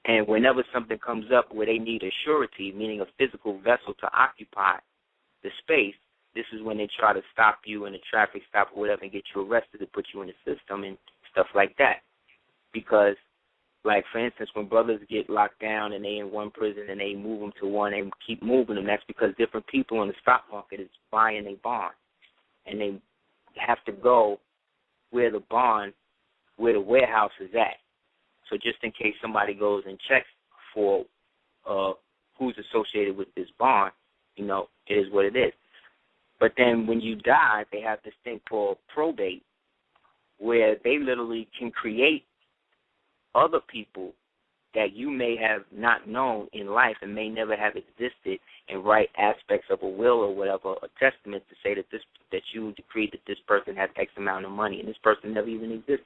D: And whenever something comes up where they need a surety, meaning a physical vessel to occupy the space, this is when they try to stop you in a traffic stop or whatever and get you arrested to put you in the system and stuff like that. Because, like, for instance, when brothers get locked down and they in one prison and they move them to one and keep moving them, that's because different people in the stock market is buying a bond. And they have to go where the warehouse is at. So just in case somebody goes and checks for who's associated with this bond, you know, it is what it is. But then when you die, they have this thing called probate where they literally can create other people that you may have not known in life and may never have existed and write aspects of a will or whatever, a testament to say that you decreed that this person has X amount of money and this person never even existed.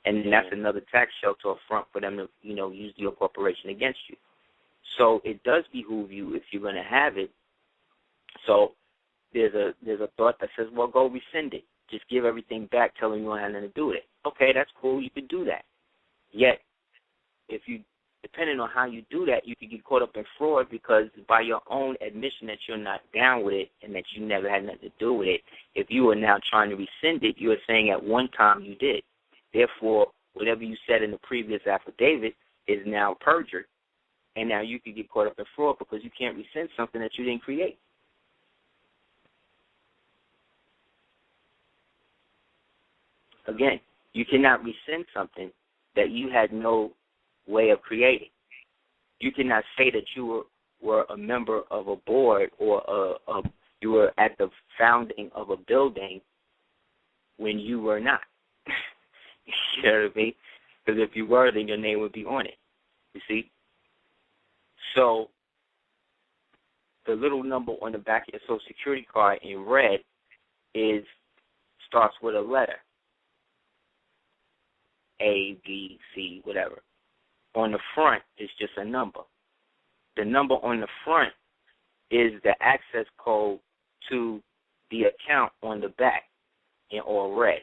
D: And then that's another tax shelter or front for them to, you know, use your corporation against you. So it does behoove you if you're going to have it. So there's a thought that says, well, go rescind it. Just give everything back, tell them you don't have nothing to do with it. Okay, that's cool. You could do that. Yet, if you, depending on how you do that, you could get caught up in fraud because by your own admission that you're not down with it and that you never had nothing to do with it, if you are now trying to rescind it, you are saying at one time you did. Therefore, whatever you said in the previous affidavit is now perjured, and now you could get caught up in fraud because you can't rescind something that you didn't create. Again, you cannot rescind something that you had no way of creating. You cannot say that you were a member of a board or you were at the founding of a building when you were not. You know what I mean? Because if you were, then your name would be on it. You see? So the little number on the back of your Social Security card in red starts with a letter. A, B, C, whatever. On the front is just a number. The number on the front is the access code to the account on the back in all red.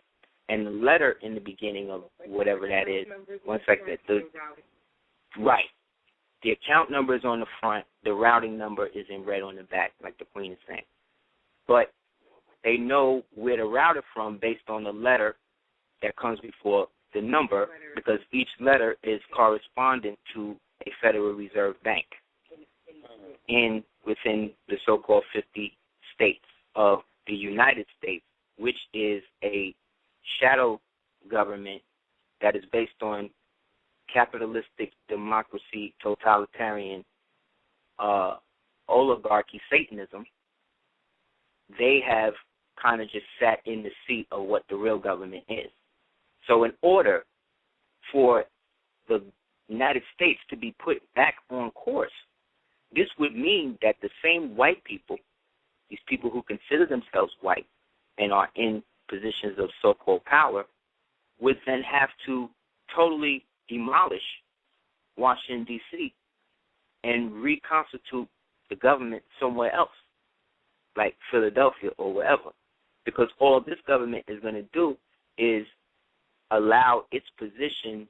D: And the letter in the beginning of whatever that is, one second. Right. The account number is on the front. The routing number is in red on the back, like the Queen is saying. But they know where to route it from based on the letter that comes before the number, because each letter is correspondent to a Federal Reserve Bank within the so-called 50 states of the United States, which is a shadow government that is based on capitalistic democracy, totalitarian oligarchy, Satanism. They have kind of just sat in the seat of what the real government is. So in order for the United States to be put back on course, this would mean that the same white people, these people who consider themselves white and are in positions of so-called power, would then have to totally demolish Washington, D.C., and reconstitute the government somewhere else, like Philadelphia or wherever. Because all this government is going to do is allow its position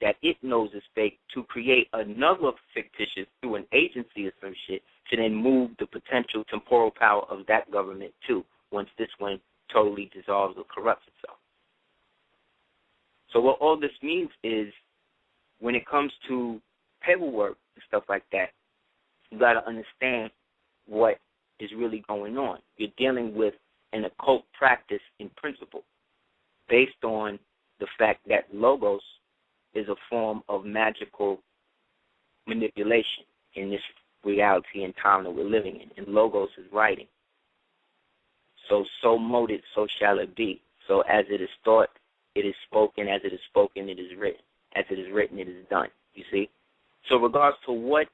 D: that it knows is fake to create another fictitious through an agency or some shit to then move the potential temporal power of that government too, once this one totally dissolves or corrupts itself. So what all this means is when it comes to paperwork and stuff like that, you got to understand what is really going on. You're dealing with an occult practice in principle based on the fact that logos is a form of magical manipulation in this reality and time that we're living in. And logos is writing. So mote it, so shall it be. So as it is thought, it is spoken. As it is spoken, it is written. As it is written, it is done. You see? So regards to what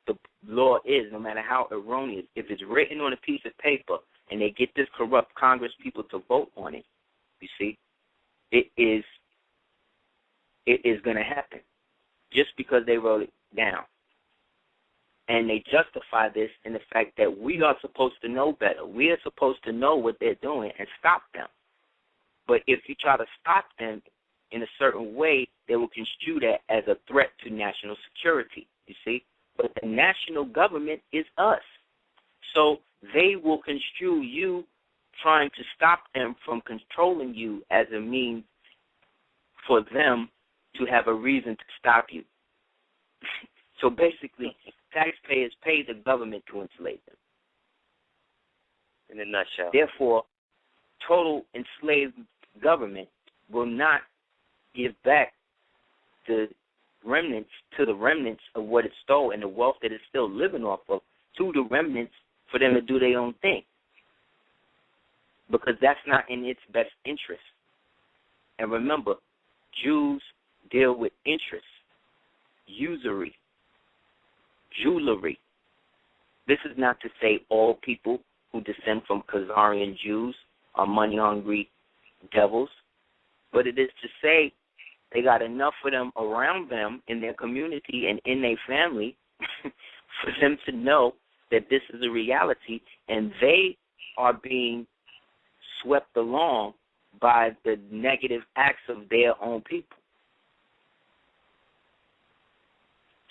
D: the law is, no matter how erroneous, if it's written on a piece of paper and they get this corrupt Congress people to vote on it, you see, it is going to happen just because they wrote it down. And they justify this in the fact that we are supposed to know better. We are supposed to know what they're doing and stop them. But if you try to stop them in a certain way, they will construe that as a threat to national security, you see. But the national government is us. So they will construe you trying to stop them from controlling you as a means for them to have a reason to stop you. So basically, taxpayers pay the government to enslave them.
A: In a nutshell.
D: Therefore, total enslaved government will not give back the remnants to the remnants of what it stole and the wealth that it's still living off of to the remnants for them to do their own thing. Because that's not in its best interest. And remember, Jews deal with interest, usury, jewelry. This is not to say all people who descend from Khazarian Jews are money-hungry devils, but it is to say they got enough of them around them in their community and in their family for them to know that this is a reality, and they are being swept along by the negative acts of their own people.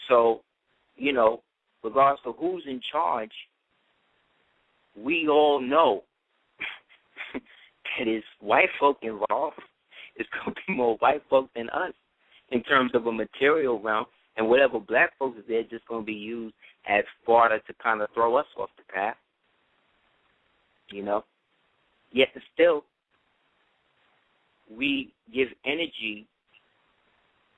D: So, you know, regards to who's in charge, we all know that it's white folk involved. It's going to be more white folk than us in terms of a material realm, and whatever black folks is there just going to be used as fodder to kind of throw us off the path, you know. Yet still, we give energy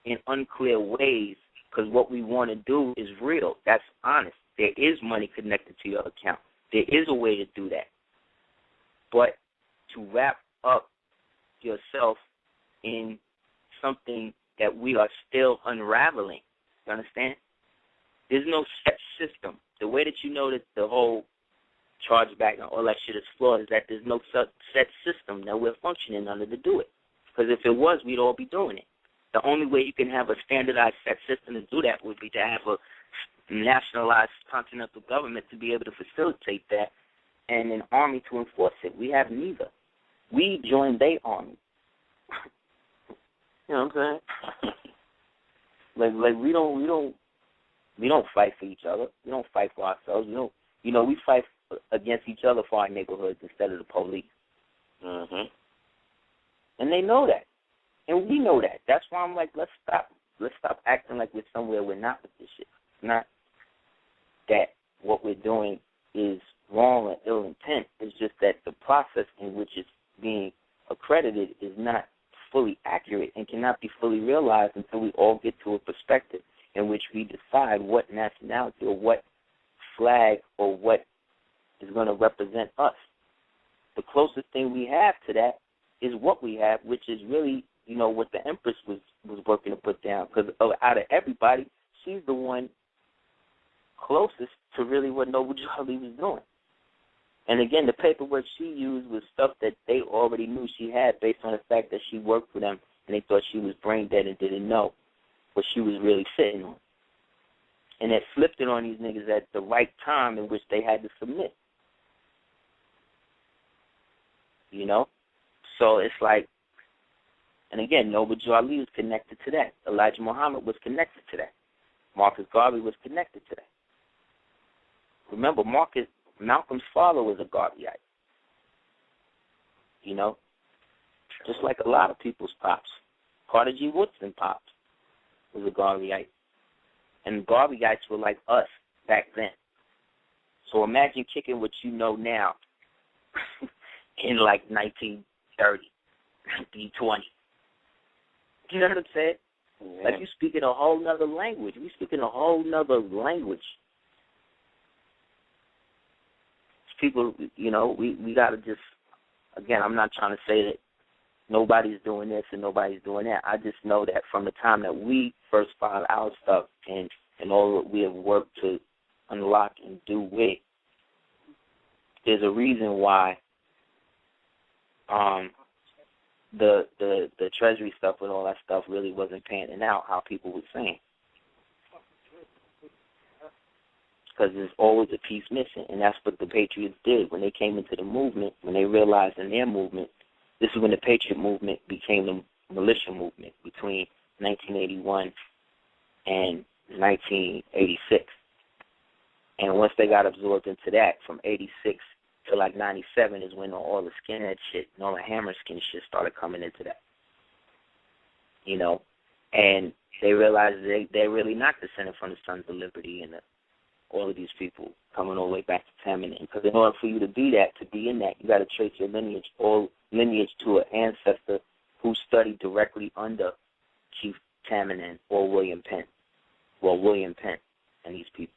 D: in unclear ways because what we want to do is real. That's honest. There is money connected to your account. There is a way to do that. But to wrap up yourself in something that we are still unraveling, you understand? There's no set system. The way that you know that the whole chargeback and all that shit is flawed is that there's no set system that we're functioning under to do it. Because if it was, we'd all be doing it. The only way you can have a standardized set system to do that would be to have a nationalized continental government to be able to facilitate that and an army to enforce it. We have neither. We joined their army. You know what I'm saying? like we don't fight for each other. We don't fight for ourselves. We fight against each other for our neighborhoods instead of the police.
A: Mm-hmm.
D: And they know that. And we know that. That's why I'm like, let's stop acting like we're somewhere we're not with this shit. It's not that what we're doing is wrong or ill intent. It's just that the process in which it's being accredited is not fully accurate and cannot be fully realized until we all get to a perspective in which we decide what nationality or what flag or what is going to represent us. The closest thing we have to that is what we have, which is really, what the Empress was working to put down. Because out of everybody, she's the one closest to really what Noble Jolly was doing. And again, the paperwork she used was stuff that they already knew she had based on the fact that she worked for them and they thought she was brain dead and didn't know what she was really sitting on. And it flipped it on these niggas at the right time in which they had to submit. So it's like, and again, Noble Ali was connected to that. Elijah Muhammad was connected to that. Marcus Garvey was connected to that. Remember, Malcolm's father was a Garveyite. you know? Just like a lot of people's pops. Carter G. Woodson pops was a Garveyite. And Garveyites were like us back then. So imagine kicking what you know now in like 1930, 1920. You know what I'm saying? Yeah. Like you speaking a whole nother language. We speaking a whole nother language. People, you know, we got to just, again, I'm not trying to say that nobody's doing this and nobody's doing that. I just know that from the time that we first found our stuff and all that we have worked to unlock and do with, there's a reason why the Treasury stuff and all that stuff really wasn't panning out how people were saying. Because there's always a piece missing, and that's what the Patriots did when they came into the movement, when they realized in their movement, this is when the Patriot movement became the militia movement between 1981 and 1986. And once they got absorbed into that, from 86 to like 97 is when all the skinhead shit and all the hammer skin shit started coming into that. You know, and they realized they're really not descended from the Sons of Liberty and all of these people coming all the way back to Tammany. Because in order for you to be that, to be in that, you got to trace your lineage to an ancestor who studied directly under Chief Tammany or William Penn. Well, William Penn and these people.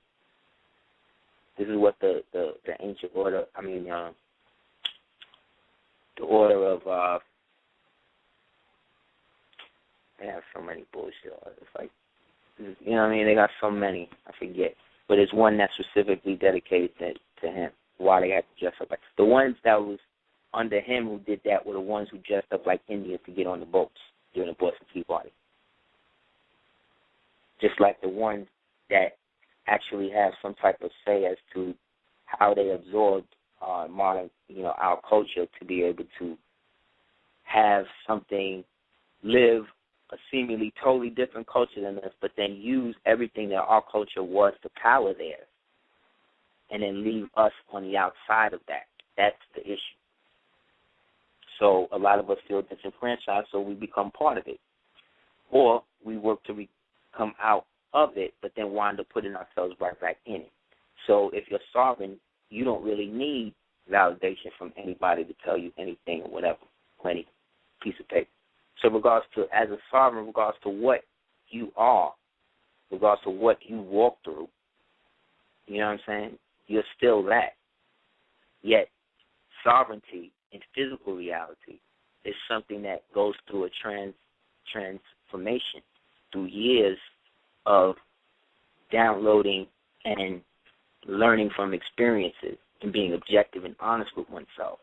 D: This is what the ancient order, the order of, they have so many bullshit. It's like, you know what I mean? They got so many, I forget. But it's one that's specifically dedicated to him, why they had to dress up like. The ones that was under him who did that were the ones who dressed up like Indians to get on the boats during the Boston Tea Party. Just like the ones that actually have some type of say as to how they absorbed modern, our culture to be able to have something live a seemingly totally different culture than us, but then use everything that our culture was to power theirs, and then leave us on the outside of that. That's the issue. So a lot of us feel disenfranchised, so we become part of it. Or we work to come out of it, but then wind up putting ourselves right back in it. So if you're sovereign, you don't really need validation from anybody to tell you anything or whatever, any piece of paper. So as a sovereign, regards to what you are, regards to what you walk through, you know what I'm saying? You're still that. Yet sovereignty in physical reality is something that goes through a transformation through years of downloading and learning from experiences and being objective and honest with oneself.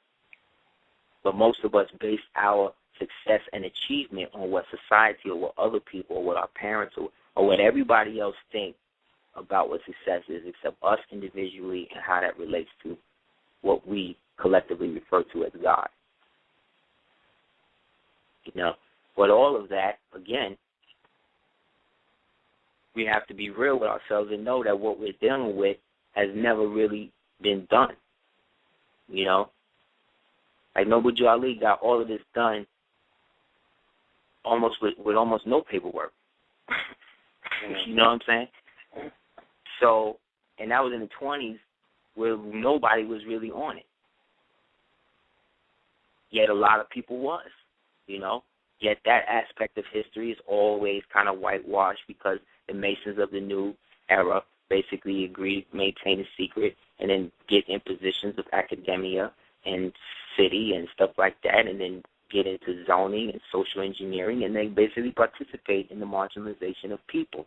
D: But most of us base our success and achievement on what society or what other people or what our parents or what everybody else think about what success is, except us individually and how that relates to what we collectively refer to as God. But all of that, again, we have to be real with ourselves and know that what we're dealing with has never really been done. Like Noble Drew Ali got all of this done almost with almost no paperwork. You know what I'm saying? So, and that was in the 20s where nobody was really on it. Yet a lot of people was, Yet that aspect of history is always kind of whitewashed because the Masons of the new era basically agreed to maintain a secret and then get in positions of academia and city and stuff like that, and then get into zoning and social engineering, and they basically participate in the marginalization of people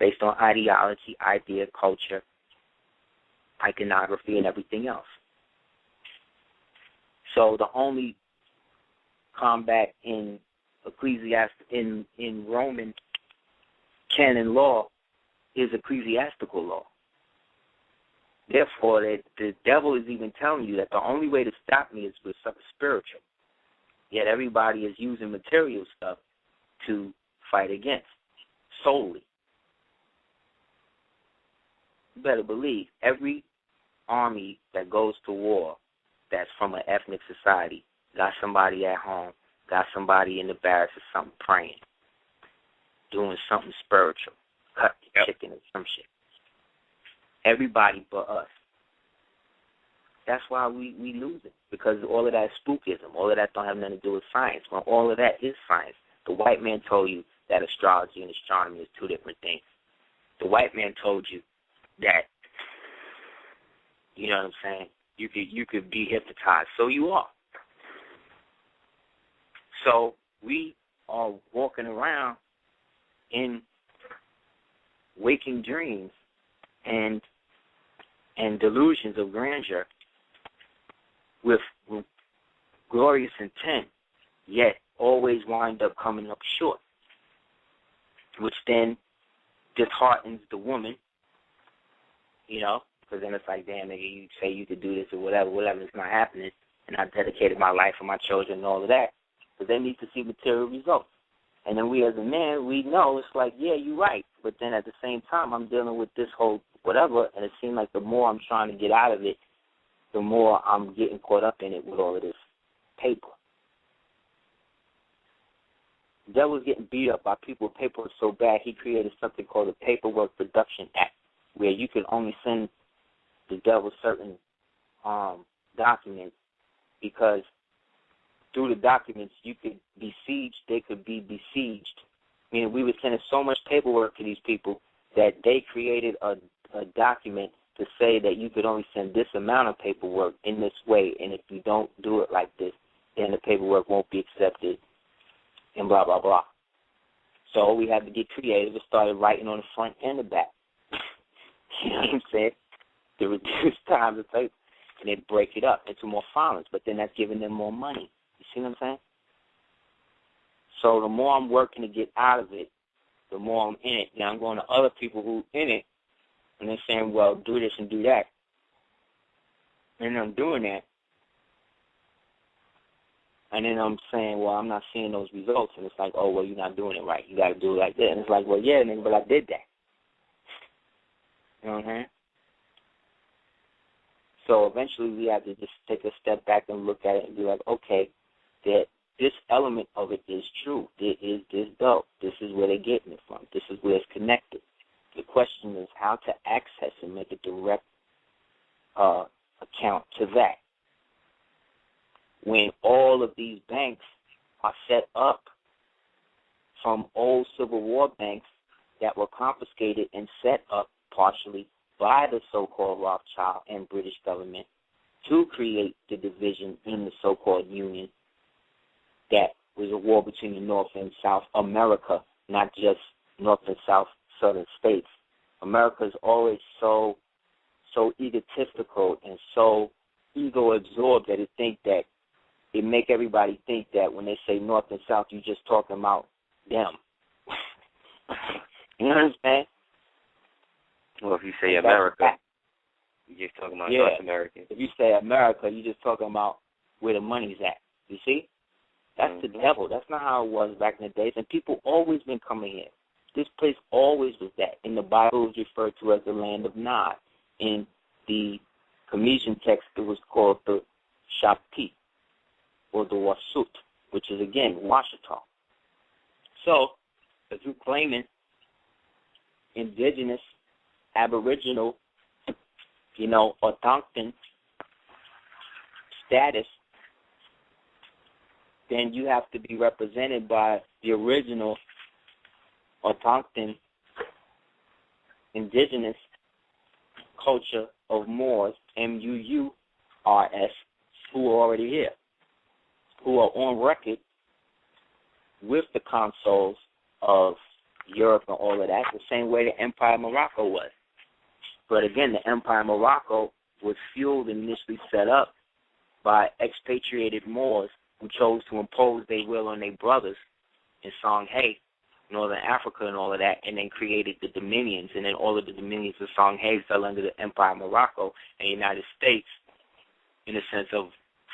D: based on ideology, idea, culture, iconography, and everything else. So the only combat in in Roman canon law is ecclesiastical law. Therefore, the devil is even telling you that the only way to stop me is with something spiritual. Yet everybody is using material stuff to fight against solely. You better believe every army that goes to war that's from an ethnic society, got somebody at home, got somebody in the barracks or something praying, doing something spiritual, cut the chicken or some shit. Everybody but us. That's why we lose it, because all of that is spookism. All of that don't have nothing to do with science. When all of that is science. The white man told you that astrology and astronomy is two different things. The white man told you that, you know what I'm saying, you could be hypnotized. So you are. So we are walking around in waking dreams and delusions of grandeur with glorious intent, yet always wind up coming up short, which then disheartens the woman, you know, because then it's like, damn, nigga, you say you could do this or whatever, it's not happening, and I dedicated my life and my children and all of that, but they need to see material results. And then we as a man, we know it's like, yeah, you're right, but then at the same time, I'm dealing with this whole whatever, and it seems like the more I'm trying to get out of it, the more I'm getting caught up in it with all of this paper. The devil's getting beat up by people with paper so bad, he created something called the Paperwork Production Act, where you can only send the devil certain documents, because through the documents you could besiege, they could be besieged. Meaning we were sending so much paperwork to these people that they created a document to say that you could only send this amount of paperwork in this way, and if you don't do it like this, then the paperwork won't be accepted, and blah, blah, blah. So we had to get creative and started writing on the front and the back. You know what I'm saying? To reduce time to paper, and then break it up into more filings, but then that's giving them more money. You see what I'm saying? So the more I'm working to get out of it, the more I'm in it. Now I'm going to other people who in it, and they're saying, well, do this and do that. And I'm doing that. And then I'm saying, well, I'm not seeing those results. And it's like, oh, well, you're not doing it right. You got to do it like that. And it's like, well, yeah, nigga, but I did that. You know what I'm saying? So eventually we have to just take a step back and look at it and be like, okay, that this element of it is true. It is this dope. This is where they're getting it from. This is where it's connected. The question is how to access and make a direct account to that. When all of these banks are set up from old Civil War banks that were confiscated and set up partially by the so-called Rothschild and British government to create the division in the so-called Union that was a war between the North and South America, not just North and South Southern states. America is always so egotistical and so ego-absorbed that it make everybody think that when they say North and South, you're just talking about them. You know what I'm saying?
A: Well, if you say America, you're just talking about North America.
D: If you say America, you're just talking about where the money's at. You see? That's the devil. That's not how it was back in the days. And people always been coming here. This place always was that. In the Bible, it was referred to as the land of Nod. In the Commission text, it was called the Shapti, or the Wasut, which is, again, Washita. So, if you're claiming indigenous, aboriginal, autochthon status, then you have to be represented by the original autochthon indigenous culture of Moors, M-U-U-R-S, who are already here, who are on record with the consuls of Europe and all of that, the same way the Empire of Morocco was. But again, the Empire of Morocco was fueled and initially set up by expatriated Moors who chose to impose their will on their brothers in Songhai, Northern Africa and all of that, and then created the dominions, and then all of the dominions of Songhai fell under the Empire of Morocco and the United States, in a sense of,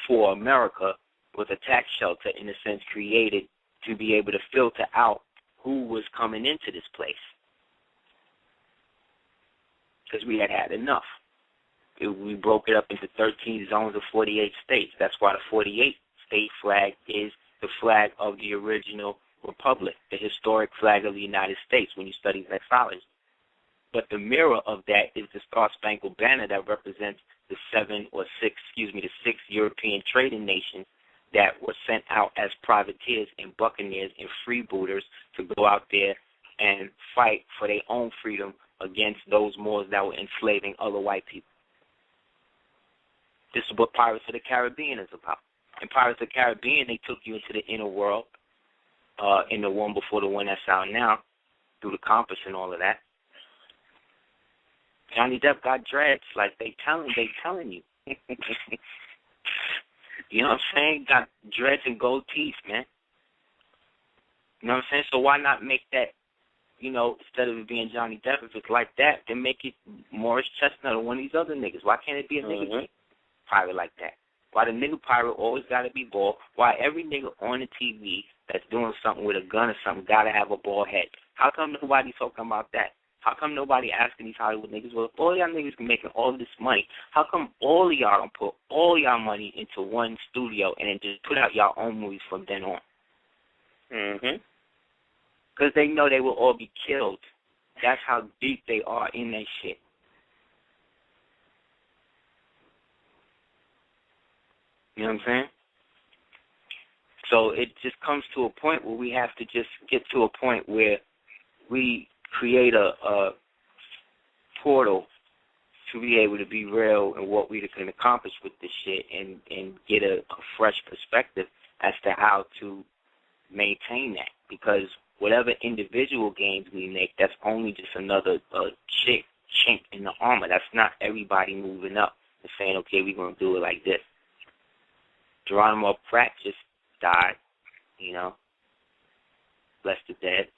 D: for America, with a tax shelter, in a sense, created to be able to filter out who was coming into this place. Because we had enough. We broke it up into 13 zones of 48 states. That's why the 48 state flag is the flag of the original republic, the historic flag of the United States when you study vexillology. But the mirror of that is the Star-Spangled Banner that represents the six European trading nations that were sent out as privateers and buccaneers and freebooters to go out there and fight for their own freedom against those Moors that were enslaving other white people. This is what Pirates of the Caribbean is about. In Pirates of the Caribbean, they took you into the inner world, in the one before the one that's out now, through the compass and all of that. Johnny Depp got dreads, like they telling you. You know what I'm saying? Got dreads and gold teeth, man. You know what I'm saying? So why not make that, instead of it being Johnny Depp, if it's like that, then make it Morris Chestnut or one of these other niggas. Why can't it be a nigga pirate like that? Why the nigga pirate always got to be bald? Why every nigga on the TV that's doing something with a gun or something got to have a bald head? How come nobody's talking about that? How come nobody asking these Hollywood niggas, well, if all y'all niggas can making all this money, how come all of y'all don't put all y'all money into one studio and then just put out y'all own movies from then on? Because they know they will all be killed. That's how deep they are in that shit. You know what I'm saying? So it just comes to a point where we have to just get to a point where we create a portal to be able to be real and what we can accomplish with this shit and get a fresh perspective as to how to maintain that. Because whatever individual gains we make, that's only just another chink in the armor. That's not everybody moving up and saying, okay, we're going to do it like this. Geronimo Pratt just died, bless the dead.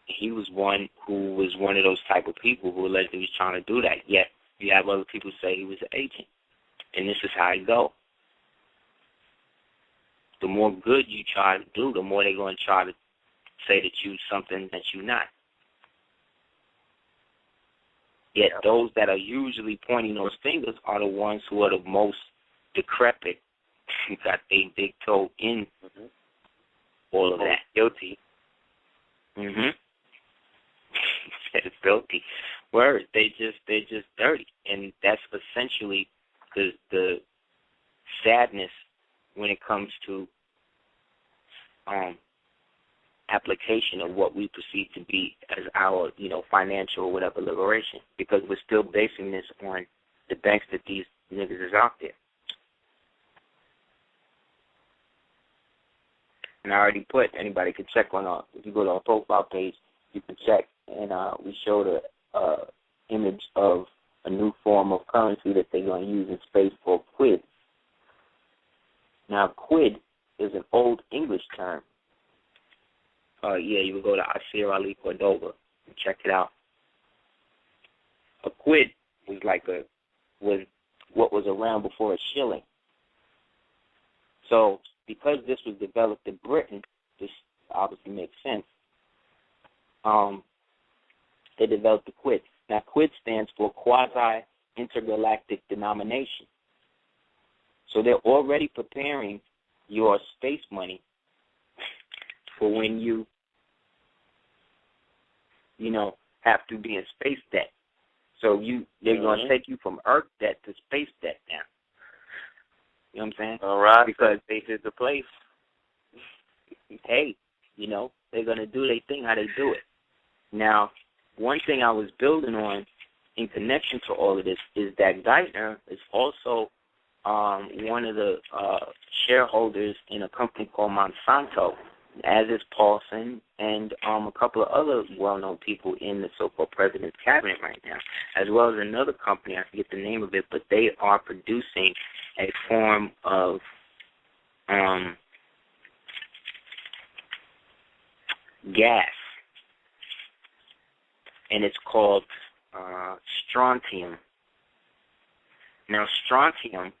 D: He was one who was one of those type of people who allegedly was trying to do that. Yet you have other people say he was an agent. And this is how it go. The more good you try to do, the more they're going to try to say that you're something that you're not. Yet those that are usually pointing those fingers are the ones who are the most decrepit, who got their big toe in all of that. Guilty. Said it's filthy. Word. They're just dirty. And that's essentially the sadness when it comes to application of what we perceive to be as our, financial or whatever liberation. Because we're still basing this on the banks that these niggas is out there. And I already put, anybody can check on if you go to our profile page, you can check, and we showed a image of a new form of currency that they're going to use in space called quid. Now, quid is an old English term. You would go to Aseer Ali Cordova and check it out. A quid was was what was around before a shilling. So, because this was developed in Britain, this obviously makes sense. They developed the quid. Now, quid stands for quasi-intergalactic denomination. So they're already preparing your space money for when you have to be in space debt. So they're going to take you from Earth debt to space debt now. You know what I'm saying?
A: All right.
D: Because space is the place. Hey, they're going to do their thing how they do it. Now, one thing I was building on in connection to all of this is that Geithner is also one of the shareholders in a company called Monsanto, as is Paulson and a couple of other well-known people in the so-called president's cabinet right now, as well as another company, I forget the name of it, but they are producing a form of gas, and it's called strontium. Now, strontium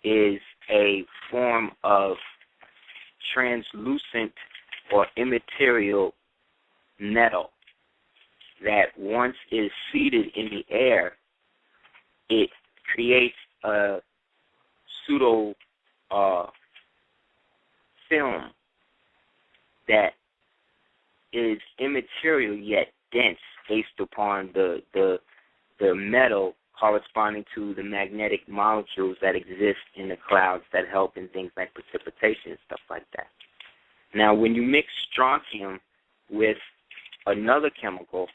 D: is a form of translucent or immaterial metal that once is seated in the air, it creates a pseudo film that is immaterial yet dense, based upon the metal corresponding to the magnetic molecules that exist in the clouds that help in things like precipitation and stuff like that. Now, when you mix strontium with another chemical,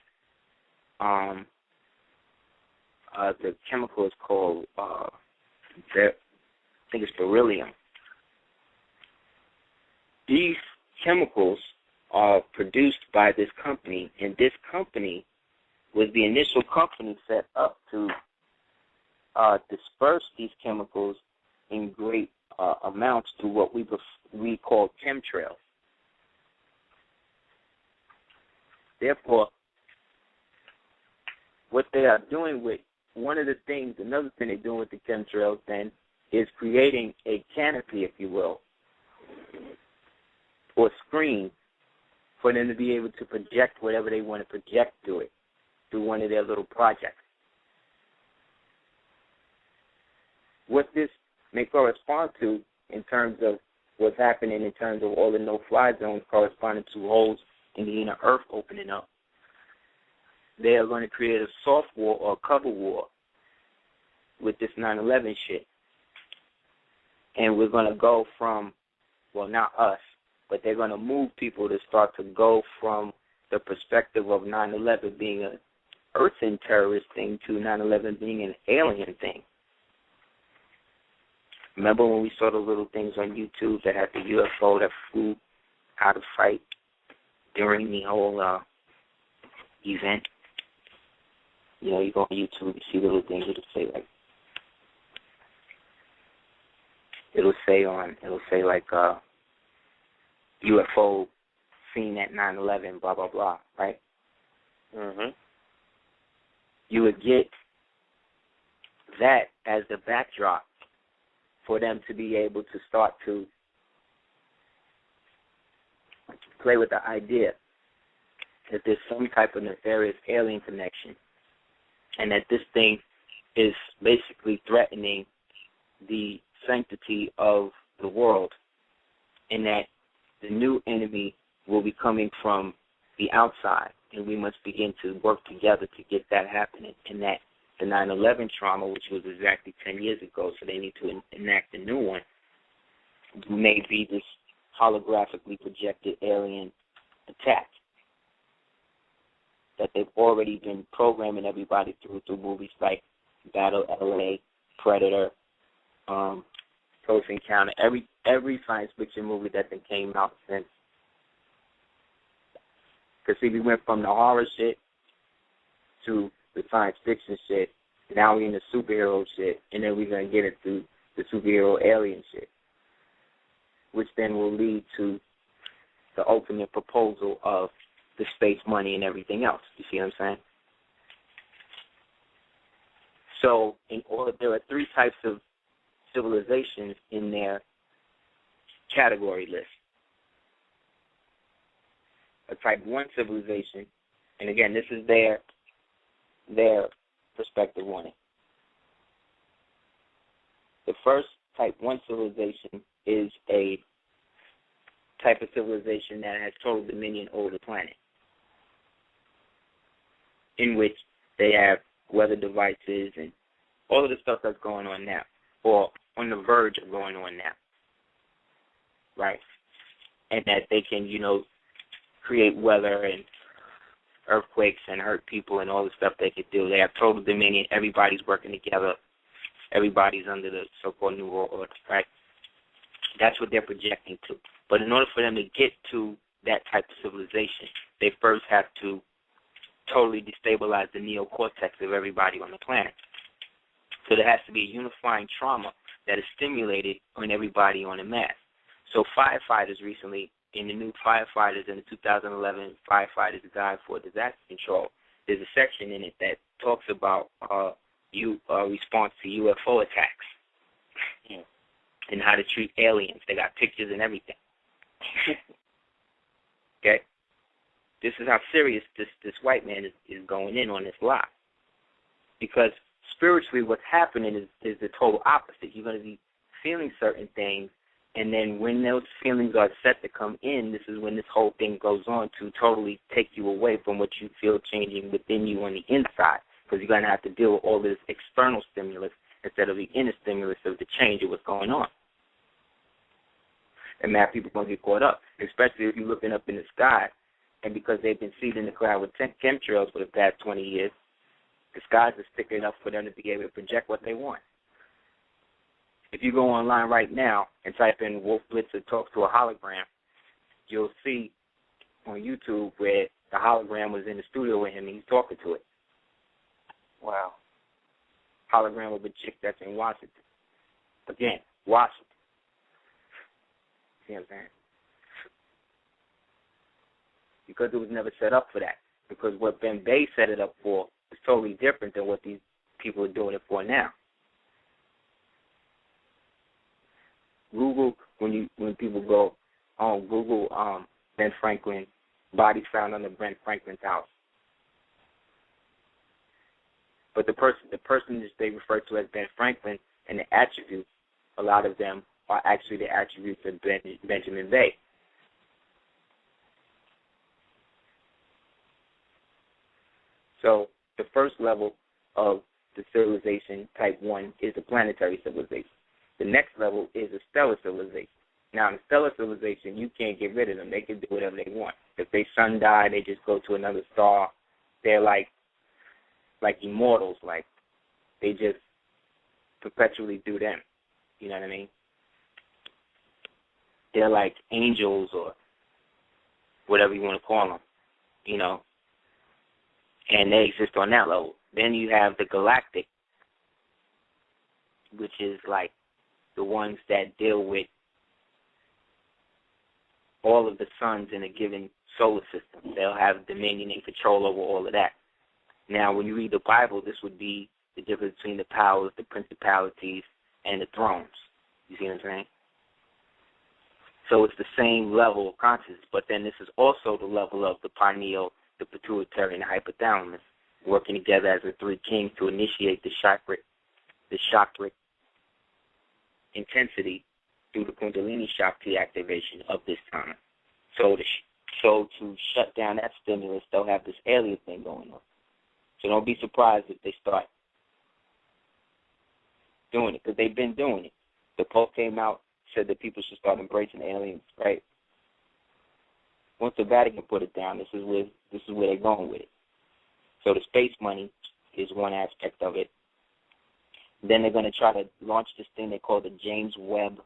D: the chemical is called, I think it's beryllium. These chemicals are produced by this company, and this company was the initial company set up to disperse these chemicals in great amounts to what we call chemtrails. Therefore, what they are doing with another thing they're doing with the chemtrails then is creating a canopy, if you will, or screen for them to be able to project whatever they want to project through it, through one of their little projects. What this may correspond to in terms of what's happening in terms of all the no-fly zones corresponding to holes in the inner earth opening up, they are going to create a soft war or a cover war with this 9/11 shit. And we're going to go from, well, not us, but they're going to move people to start to go from the perspective of 9/11 being an earthing terrorist thing to 9/11 being an alien thing. Remember when we saw those little things on YouTube that had the UFO that flew out of sight during the whole event? You know, you go on YouTube, you see little things, it'll say like UFO seen at 9/11, blah blah blah, right?
A: Mhm.
D: You would get that as the backdrop for them to be able to start to play with the idea that there's some type of nefarious alien connection, and that this thing is basically threatening the sanctity of the world, and that the new enemy will be coming from the outside, and we must begin to work together to get that happening, and that the 9/11 trauma, which was exactly 10 years ago, so they need to enact a new one, may be this holographically projected alien attack that they've already been programming everybody through movies like Battle LA, Predator, Close Encounter, every science fiction movie that then came out since. Because see, we went from the horror shit to the science fiction shit. Now we're in the superhero shit, and then we're going to get into the superhero alien shit, which then will lead to the ultimate proposal of the space money and everything else. You see what I'm saying? So there are three types of civilizations in their category list. A type 1 civilization, and again, this is their perspective on it. The first type 1 civilization is a type of civilization that has total dominion over the planet, in which they have weather devices and all of the stuff that's going on now, or on the verge of going on now, right? And that they can, create weather and earthquakes and hurt people and all the stuff they could do. They have total dominion. Everybody's working together. Everybody's under the so-called New World Order, right? That's what they're projecting to. But in order for them to get to that type of civilization, they first have to totally destabilize the neocortex of everybody on the planet. So there has to be a unifying trauma that is stimulated on everybody on the mass. So firefighters recently, in the new firefighters in the 2011 Firefighters Guide for Disaster Control, there's a section in it that talks about response to UFO attacks and how to treat aliens. They got pictures and everything. Okay? This is how serious this white man is going in on this lie. Because spiritually what's happening is the total opposite. You're going to be feeling certain things, and then when those feelings are set to come in, this is when this whole thing goes on to totally take you away from what you feel changing within you on the inside, because you're going to have to deal with all this external stimulus instead of the inner stimulus of the change of what's going on. And mad people are going to get caught up, especially if you're looking up in the sky, and because they've been seeding the cloud with chemtrails for the past 20 years, the skies are thick enough for them to be able to project what they want. If you go online right now and type in Wolf Blitzer talks to a hologram, you'll see on YouTube where the hologram was in the studio with him and he's talking to it.
A: Wow.
D: Hologram of a chick that's in Washington. Again, Washington. See what I'm saying? Because it was never set up for that. Because what Ben Bay set it up for is totally different than what these people are doing it for now. Google, when people go on Google, Ben Franklin, bodies found under Ben Franklin's house. But the person that they refer to as Ben Franklin and the attributes, a lot of them are actually the attributes of Benjamin Bay. So the first level of the civilization, type 1, is the planetary civilization. The next level is a stellar civilization. Now, in stellar civilization, you can't get rid of them. They can do whatever they want. If their sun died, they just go to another star. They're like immortals. Like, they just perpetually do them. You know what I mean? They're like angels or whatever you want to call them, you know. And they exist on that level. Then you have the galactic, which is like the ones that deal with all of the suns in a given solar system. They'll have dominion and control over all of that. Now, when you read the Bible, this would be the difference between the powers, the principalities, and the thrones. You see what I'm saying? So it's the same level of consciousness, but then this is also the level of the pineal, the pituitary, and the hypothalamus working together as the three kings to initiate the chakric intensity through the Kundalini Shakti activation of this time. So to shut down that stimulus, they'll have this alien thing going on. So don't be surprised if they start doing it, because they've been doing it. The Pope came out, said that people should start embracing aliens, right? Once the Vatican put it down, this is where they're going with it. So the space money is one aspect of it. Then they're going to try to launch this thing they call the James Webb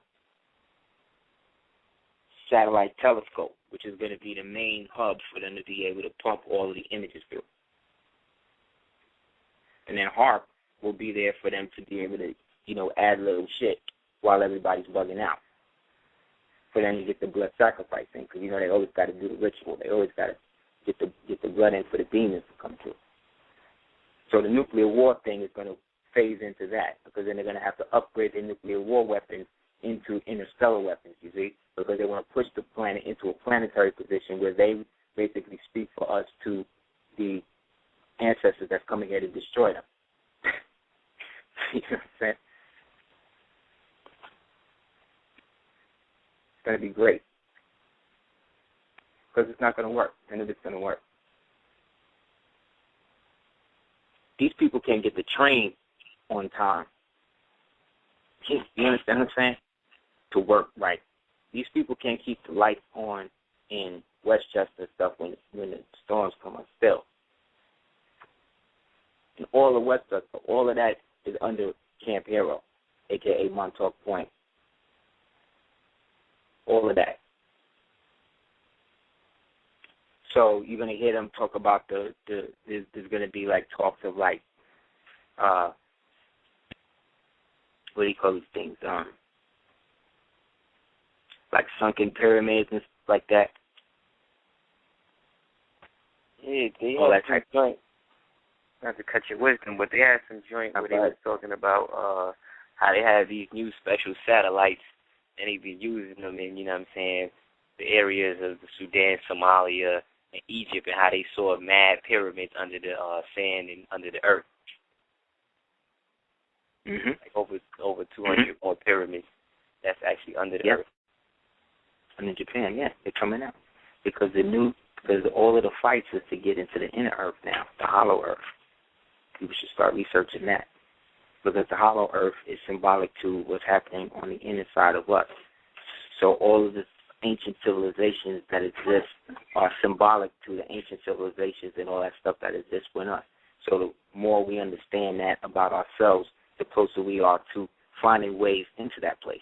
D: Satellite Telescope, which is going to be the main hub for them to be able to pump all of the images through. And then HARP will be there for them to be able to, add little shit while everybody's bugging out. For them to get the blood sacrifice in, because, they always got to do the ritual. They always got to get the blood in for the demons to come through. So the nuclear war thing is going to phase into that, because then they're going to have to upgrade their nuclear war weapons into interstellar weapons, you see, because they want to push the planet into a planetary position where they basically speak for us to the ancestors that's coming here to destroy them. You know what I'm saying? It's going to be great, because it's not going to work, and if it's going to work. These people can't get the train on time. You understand what I'm saying? To work right. These people can't keep the lights on in Westchester and stuff when the storms come on still. And all of Westchester, all of that is under Camp Hero, a.k.a. Montauk Point. All of that. So you're going to hear them talk about there's going to be like talks of like, what do you call these things? Like sunken pyramids and stuff like that.
A: Yeah, they had some joint. Not to cut your wisdom, but they had some joint where they was talking about how they have these new special satellites, and they be using them in, the areas of the Sudan, Somalia, and Egypt, and how they saw mad pyramids under the sand and under the earth.
D: Mm-hmm.
A: Like over 200 more pyramids. that's actually under the earth.
D: And in Japan, they're coming out because all of the fights is to get into the inner earth now, the hollow earth. People should start researching that because the hollow earth is symbolic to what's happening on the inner side of us. So all of the ancient civilizations that exist are symbolic to the ancient civilizations and all that stuff that exists with us. So the more we understand that about ourselves, the closer we are to finding ways into that place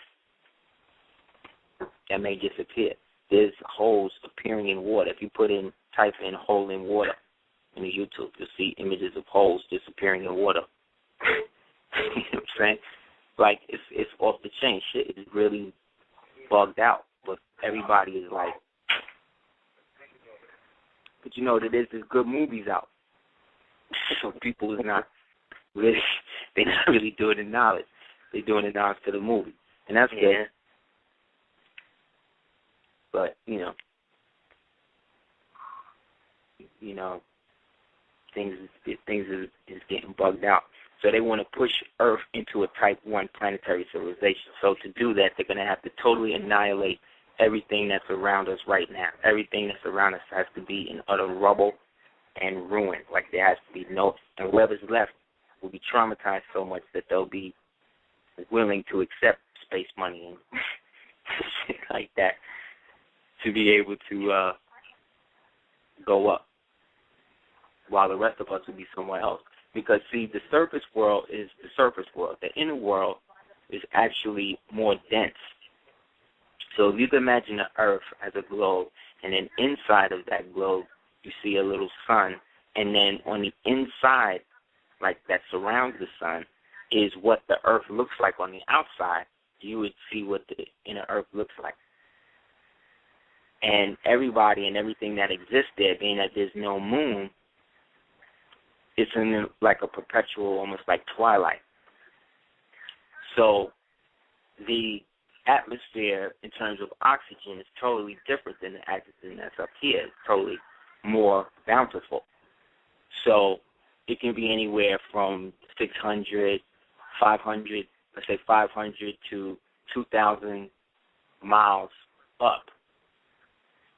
D: that may disappear. There's holes appearing in water. If you type in hole in water in the YouTube, you'll see images of holes disappearing in water. You know what I'm saying? Like, it's off the chain. Shit is really bugged out. But everybody is like, but you know that there's good movies out. So people is not really, they're not really doing the knowledge. They're doing the knowledge to the movie. And that's good. But, you know, things is getting bugged out. So they want to push Earth into a Type 1 planetary civilization. So to do that, they're going to have to totally annihilate everything that's around us right now. Everything that's around us has to be in utter rubble and ruin. Like there has to be and whoever's left will be traumatized so much that they'll be willing to accept space money and shit like that to be able to go up, while the rest of us will be somewhere else. Because, see, the surface world is the surface world. The inner world is actually more dense. So if you can imagine the Earth as a globe, and then inside of that globe, you see a little sun, and then on the inside, like that surrounds the sun, is what the Earth looks like on the outside, you would see what the inner Earth looks like. And everybody and everything that exists there, being that there's no moon, it's in like a perpetual, almost like twilight. So the atmosphere in terms of oxygen is totally different than the oxygen that's up here. It's totally more bountiful. So it can be anywhere from 600, 500, let's say 500 to 2,000 miles up,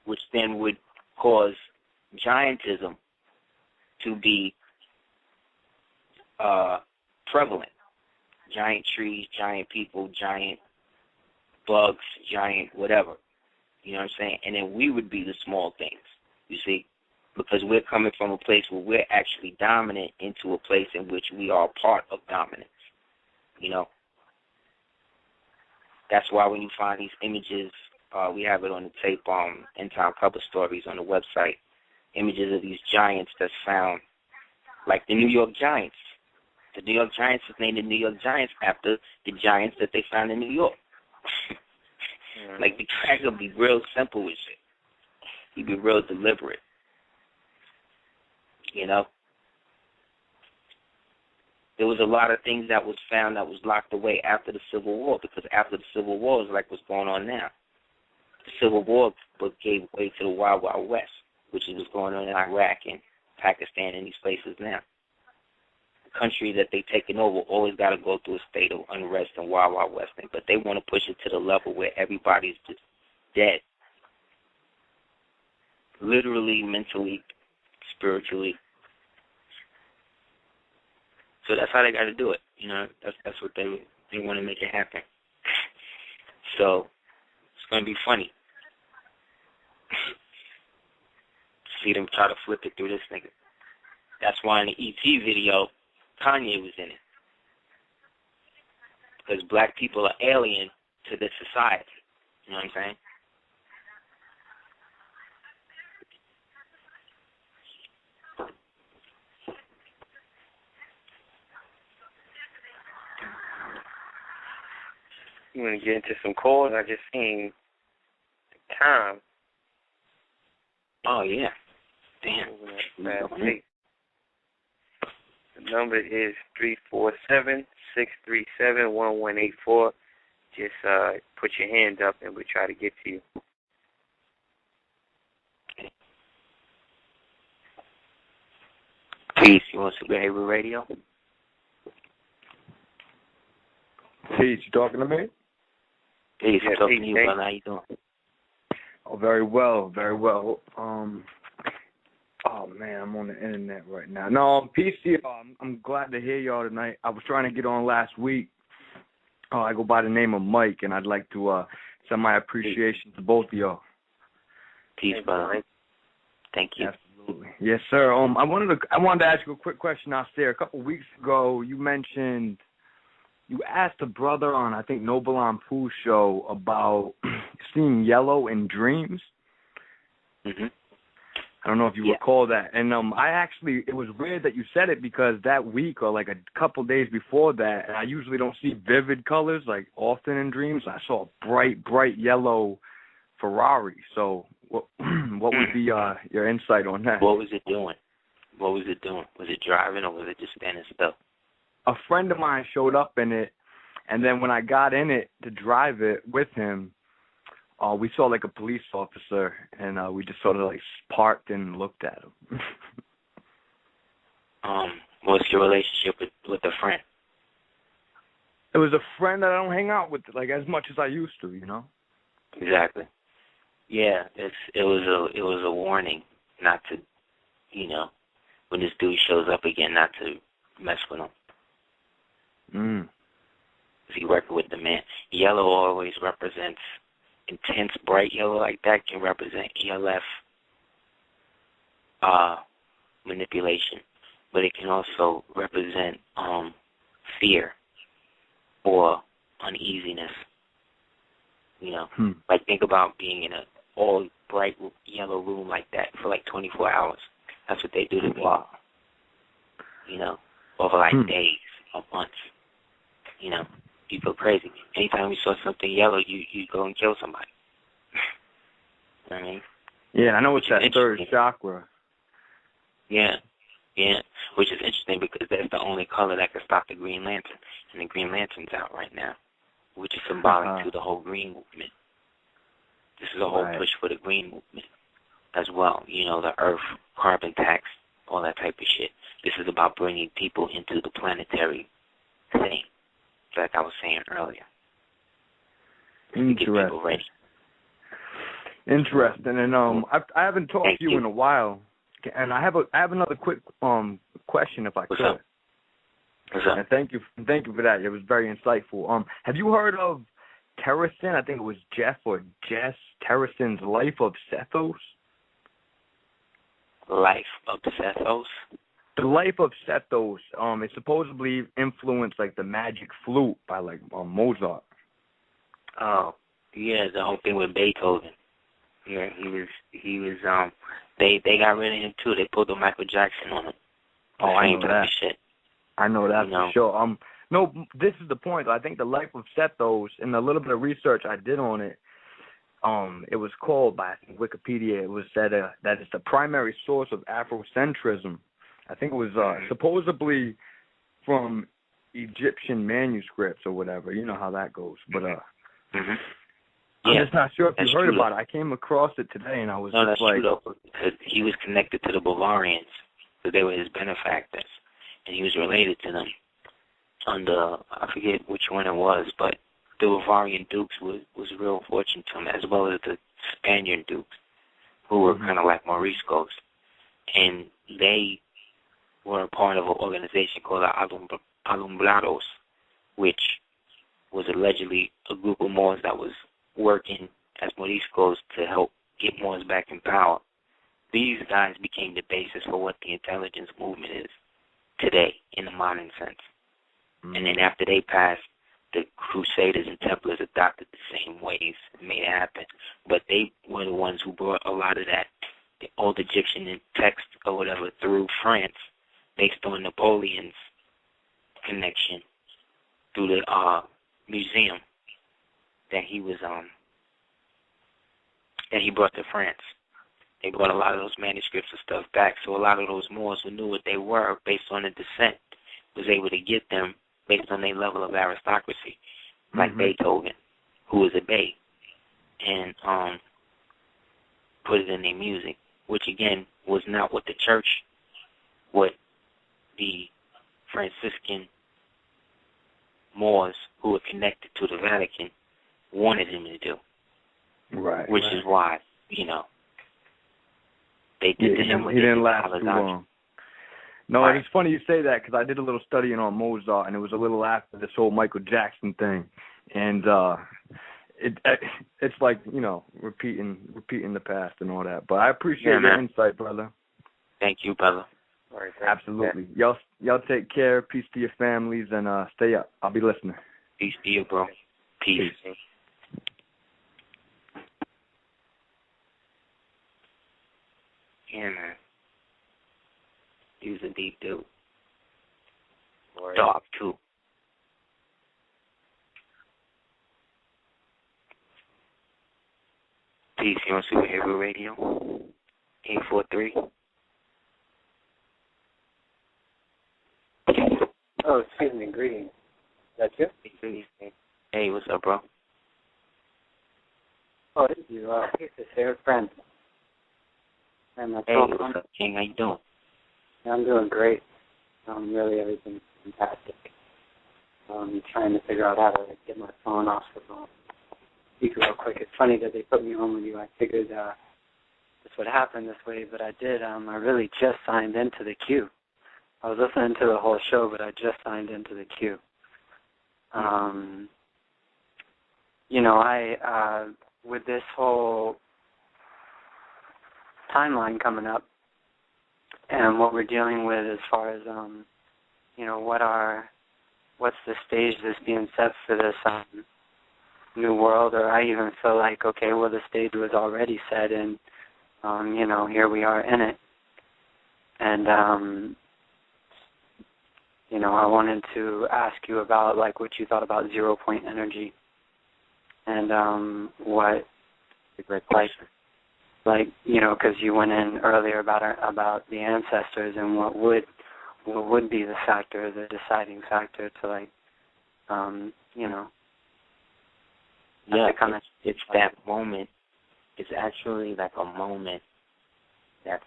D: which then would cause giantism to be prevalent. Giant trees, giant people, giant bugs, giant whatever. You know what I'm saying? And then we would be the small things, you see, because we're coming from a place where we're actually dominant into a place in which we are part of dominance, you know. That's why when you find these images, we have it on the tape, End Time Cover Stories on the website, images of these giants that's found, like the New York Giants. The New York Giants is named the New York Giants after the giants that they found in New York. Like, the crack will be real simple with shit. He'd be real deliberate. You know? There was a lot of things that was found that was locked away after the Civil War, because after the Civil War is like what's going on now. The Civil War gave way to the Wild Wild West, which is what's going on in Iraq and Pakistan and these places now. The country that they've taken over always got to go through a state of unrest and Wild Wild West thing, but they want to push it to the level where everybody's just dead. Literally, mentally, spiritually. So that's how they got to do it. You know, that's what they want to make it happen. So it's going to be funny. See them try to flip it through this nigga. That's why in the E.T. video, Kanye was in it. Because black people are alien to this society. You know what I'm saying?
A: You want to get into some calls? I just seen the time.
D: Oh, yeah. Damn.
A: The number is 347-637-1184. Just put your hand up and we'll try to get to you.
D: Peace. You want Super Heru Radio?
E: Peace. You talking to me?
D: Peace. I'm talking to you, brother. How you doing?
E: Oh, very well, very well. Oh man, I'm on the internet right now. No, peace to y'all. I'm glad to hear y'all tonight. I was trying to get on last week. I go by the name of Mike, and I'd like to send my appreciation to both of y'all.
D: Peace, brother. Thank you.
E: Absolutely. Yes, sir. I wanted to ask you a quick question, Aseer. A couple of weeks ago, you asked a brother on, I think, Noble on Pooh's show about seeing yellow in dreams.
D: Mm-hmm.
E: I don't know if you recall that. And it was weird that you said it because that week or like a couple days before that, and I usually don't see vivid colors like often in dreams. I saw a bright yellow Ferrari. So what would be your insight on that?
D: What was it doing? Was it driving or was it just standing still?
E: A friend of mine showed up in it, and then when I got in it to drive it with him, we saw like a police officer, and we just sort of like parked and looked at him.
D: What's your relationship with a friend?
E: It was a friend that I don't hang out with like as much as I used to, you know.
D: Exactly. Yeah, it was a warning not to, when this dude shows up again, not to mess with him. Is he working with the man? Yellow always represents intense, bright yellow like that can represent ELF manipulation, but it can also represent fear or uneasiness. Like think about being in a all bright yellow room like that for like 24 hours. That's what they do to me.
E: Wow.
D: Over like days or months. You go crazy. Anytime you saw something yellow, you go and kill somebody. You know what I mean?
E: Yeah, I know it's that third chakra.
D: Yeah, which is interesting because that's the only color that can stop the Green Lantern. And the Green Lantern's out right now, which is symbolic to the whole green movement. This is a whole push for the green movement as well. The Earth, carbon tax, all that type of shit. This is about bringing people into the planetary thing, like I was saying earlier.
E: Interesting.
D: Get people ready.
E: Interesting. And I haven't talked to you in a while, and I have another quick question if I could.
D: What's up?
E: And thank you for that. It was very insightful. Have you heard of Terracin? I think it was Jeff or Jess Terracin's Life of Sethos.
D: Life of Sethos?
E: The Life of Sethos. It supposedly influenced like the Magic Flute by like Mozart.
D: Oh, yeah, the whole thing with Beethoven. Yeah, he was they got rid of him too. They pulled the Michael Jackson on him. Oh, I ain't talking shit.
E: I know that for sure. No, this is the point. I think the Life of Sethos, and a little bit of research I did on it, it was called by Wikipedia. It was said that it's the primary source of Afrocentrism. I think it was supposedly from Egyptian manuscripts or whatever. You know how that goes. But I'm just not sure if you heard about it. I came across it today, and I was
D: that's true, though, because he was connected to the Bavarians, because they were his benefactors, and he was related to them. Under, I forget which one it was, but the Bavarian dukes was real fortune to him, as well as the Spaniard dukes, who were kind of like Moriscos. And they were a part of an organization called the Alumbrados, which was allegedly a group of Moors that was working as Moriscos to help get Moors back in power. These guys became the basis for what the intelligence movement is today in the modern sense. And then after they passed, the Crusaders and Templars adopted the same ways and made it happen. But they were the ones who brought a lot of that, the old Egyptian text or whatever, through France, based on Napoleon's connection through the museum that he was that he brought to France. They brought a lot of those manuscripts and stuff back. So a lot of those Moors who knew what they were based on the descent was able to get them based on their level of aristocracy, like Beethoven, who was a Bey, and put it in their music, which again was not what the church, what the Franciscan Moors who were connected to the Vatican wanted him to do.
E: Right.
D: Which is why, they did to him.
E: He didn't last too long. No, It's funny you say that because I did a little studying on Mozart, and it was a little after this whole Michael Jackson thing, and it's like repeating the past and all that. But I appreciate your insight, brother.
D: Thank you, brother.
A: Right,
E: absolutely. Y'all take care. Peace to your families, and stay up. I'll be listening.
D: Peace to you, bro. Peace. Yeah, man. He was a deep dude. Dark, too. Peace. You on Super Heru Radio? 843.
F: Oh, excuse me. Greetings. That's you?
D: Hey, what's up, bro?
F: Oh, it's you. It's a fair friend. And
D: hey, what's up, King? How you doing?
F: I'm doing great. Really, everything's fantastic. Trying to figure out how to get my phone off the speaker real quick. It's funny that they put me on with you. I figured this would happen this way, but I did. I really just signed into the queue. I was listening to the whole show, but I just signed into the queue. With this whole timeline coming up and what we're dealing with as far as, what's the stage that's being set for this new world, or I even feel like, okay, well, the stage was already set and, here we are in it. And, I wanted to ask you about, like, what you thought about 0 point energy and what, because you went in earlier about the ancestors and what would be the factor, the deciding factor to, like,
D: it's that moment. It's actually like a moment that's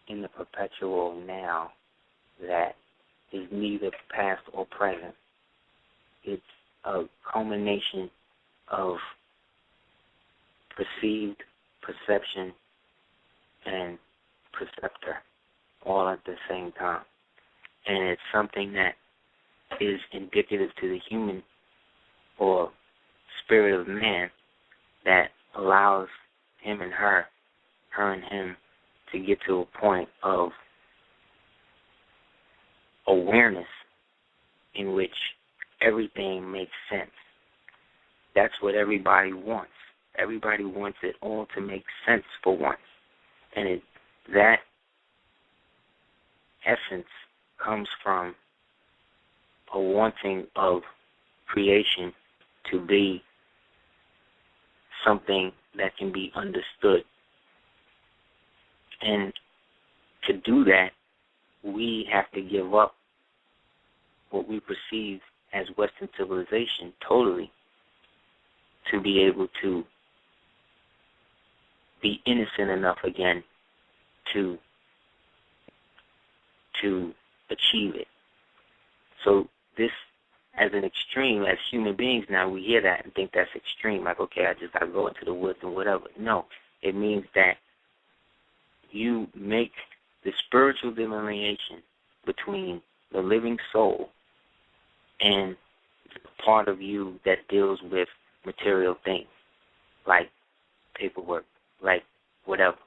D: in the perpetual now that is neither past or present. It's a culmination of perceived, perception, and perceptor all at the same time. And it's something that is indicative to the human or spirit of man that allows him and her and him to get to a point of awareness in which everything makes sense. That's what everybody wants. Everybody wants it all to make sense for once. And that essence comes from a wanting of creation to be something that can be understood. And to do that, we have to give up what we perceive as Western civilization totally to be able to be innocent enough again to achieve it. So this, as an extreme, as human beings now, we hear that and think that's extreme, like, okay, I just got to go into the woods and whatever. No, it means that you make the spiritual delineation between the living soul and the part of you that deals with material things, like paperwork, like whatever.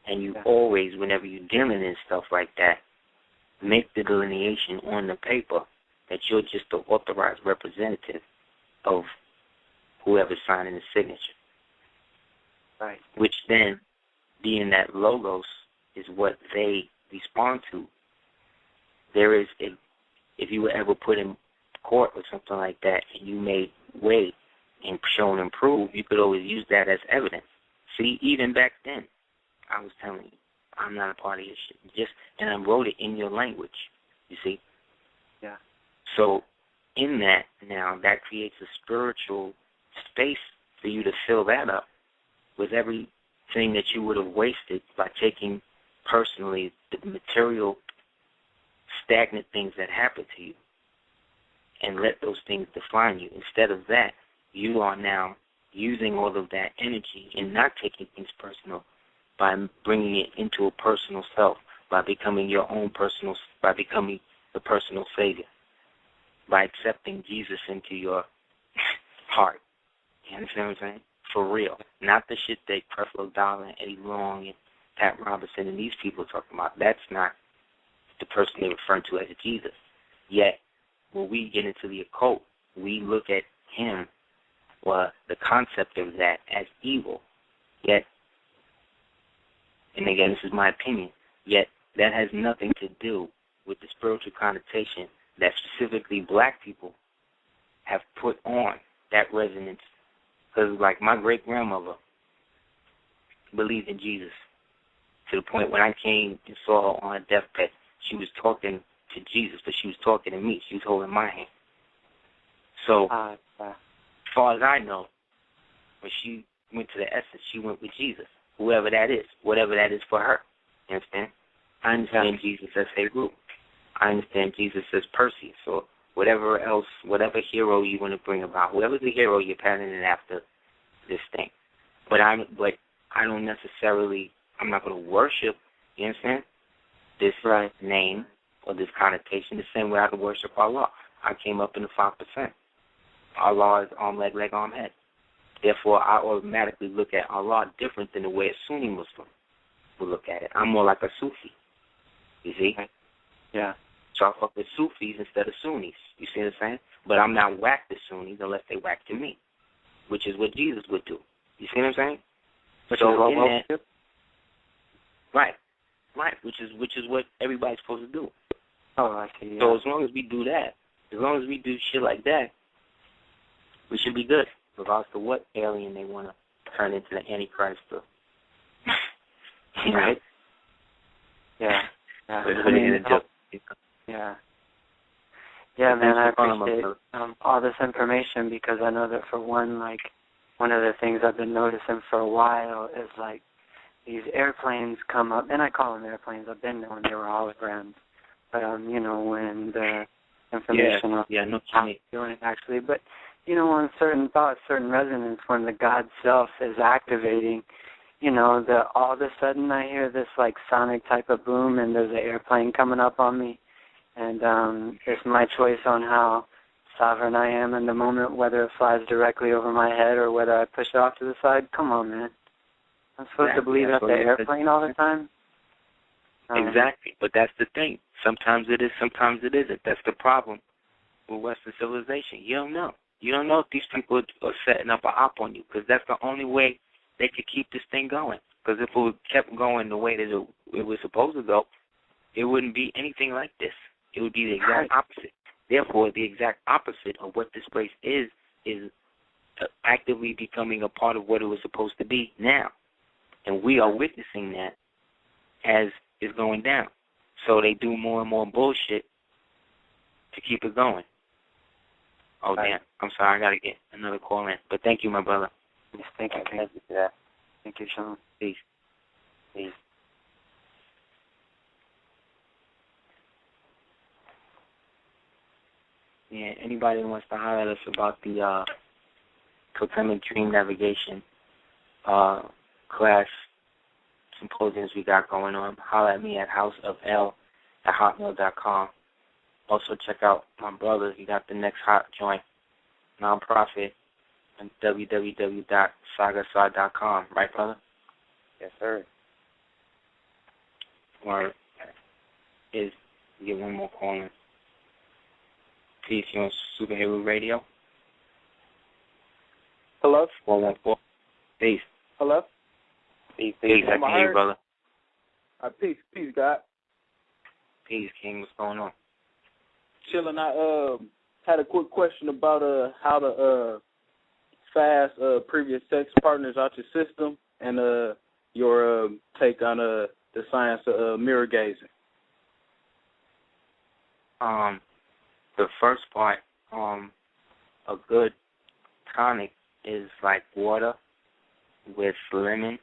D: And you always, whenever you're dealing in stuff like that, make the delineation on the paper that you're just the authorized representative of whoever's signing the signature.
F: Right.
D: Which then, being that logos is what they respond to. There is, if you were ever put in court or something like that and you made way and shown and proved, you could always use that as evidence. See, even back then, I was telling you, I'm not a part of your shit. And I wrote it in your language, you see?
F: Yeah.
D: So in that now, that creates a spiritual space for you to fill that up with everything that you would have wasted by taking personally the material stagnant things that happen to you and let those things define you. Instead of that, you are now using all of that energy and not taking things personal by bringing it into a personal self, by becoming your own personal, by becoming the personal savior, by accepting Jesus into your heart. You understand what I'm saying? For real. Not the shit that Creflo Dollar and Eddie Long and Pat Robertson and these people are talking about. That's not the person they refer to as Jesus. Yet, when we get into the occult, we look at him, or the concept of that, as evil. Yet, and again, this is my opinion, yet that has nothing to do with the spiritual connotation that specifically black people have put on that resonance. Because, like, my great-grandmother believed in Jesus to the point when I came and saw her on her deathbed, she was talking to Jesus, but she was talking to me. She was holding my hand. So, as far as I know, when she went to the essence, she went with Jesus, whoever that is, whatever that is for her. You understand? I understand Jesus as Heru. I understand Jesus as Perseus, or whatever else, whatever hero you want to bring about, whoever's the hero you're patterning after this thing. But I don't necessarily, I'm not going to worship, you understand, this name or this connotation the same way I can worship Allah. I came up in the 5%. Allah is arm, leg, arm, head. Therefore, I automatically look at Allah different than the way a Sunni Muslim would look at it. I'm more like a Sufi. You see?
F: Yeah.
D: So I fuck with Sufis instead of Sunnis. You see what I'm saying? But I'm not whack to Sunnis unless they whack to me, which is what Jesus would do. You see what I'm saying? Which is what everybody's supposed to do.
F: Oh, I see. Yeah.
D: So as long as we do that, as long as we do shit like that, we should be good, regardless of what alien they want to turn into the Antichrist or. Right?
F: Yeah. Yeah. Yeah. Yeah, man, I appreciate all this information, because I know that, for one, like, one of the things I've been noticing for a while is, like, these airplanes come up, and I call them airplanes. I've been knowing they were holograms. But, when the information on doing it actually. But, on certain thoughts, certain resonance, when the God self is activating, all of a sudden I hear this, like, sonic type of boom, and there's an airplane coming up on me. And it's my choice on how sovereign I am in the moment, whether it flies directly over my head or whether I push it off to the side. Come on, man. I'm supposed to believe that's the airplane all the time?
D: Exactly. But that's the thing. Sometimes it is, sometimes it isn't. That's the problem with Western civilization. You don't know. You don't know if these people are setting up an op on you, because that's the only way they could keep this thing going. Because if it kept going the way that it was supposed to go, it wouldn't be anything like this. It would be the exact opposite. Therefore, the exact opposite of what this place is actively becoming a part of what it was supposed to be now. And we are witnessing that as it's going down. So they do more and more bullshit to keep it going. Oh, damn. I'm sorry. I got to get another call in. But thank you, my brother.
F: Yes, thank you.
D: Thank you for that.
F: Thank you, Sean.
D: Peace. Peace. Yeah, anybody who wants to highlight us about the Totemic Dream Navigation class symposiums we got going on, holler at me at houseofl@hotmail.com. Also check out my brother. He got the next hot joint, nonprofit, on www.sagasar.com. Right, brother?
A: Yes, sir.
D: Or get one more call in. Peace, you on Super Heru Radio?
G: Hello?
D: 414. Peace.
G: Hello?
D: Peace, I can hear you, brother.
G: Peace, God.
D: Peace, King. What's going on?
G: Chilling. I had a quick question about how to fast previous sex partners out your system, and your take on the science of mirror gazing.
D: The first part, a good tonic is like water with lemon,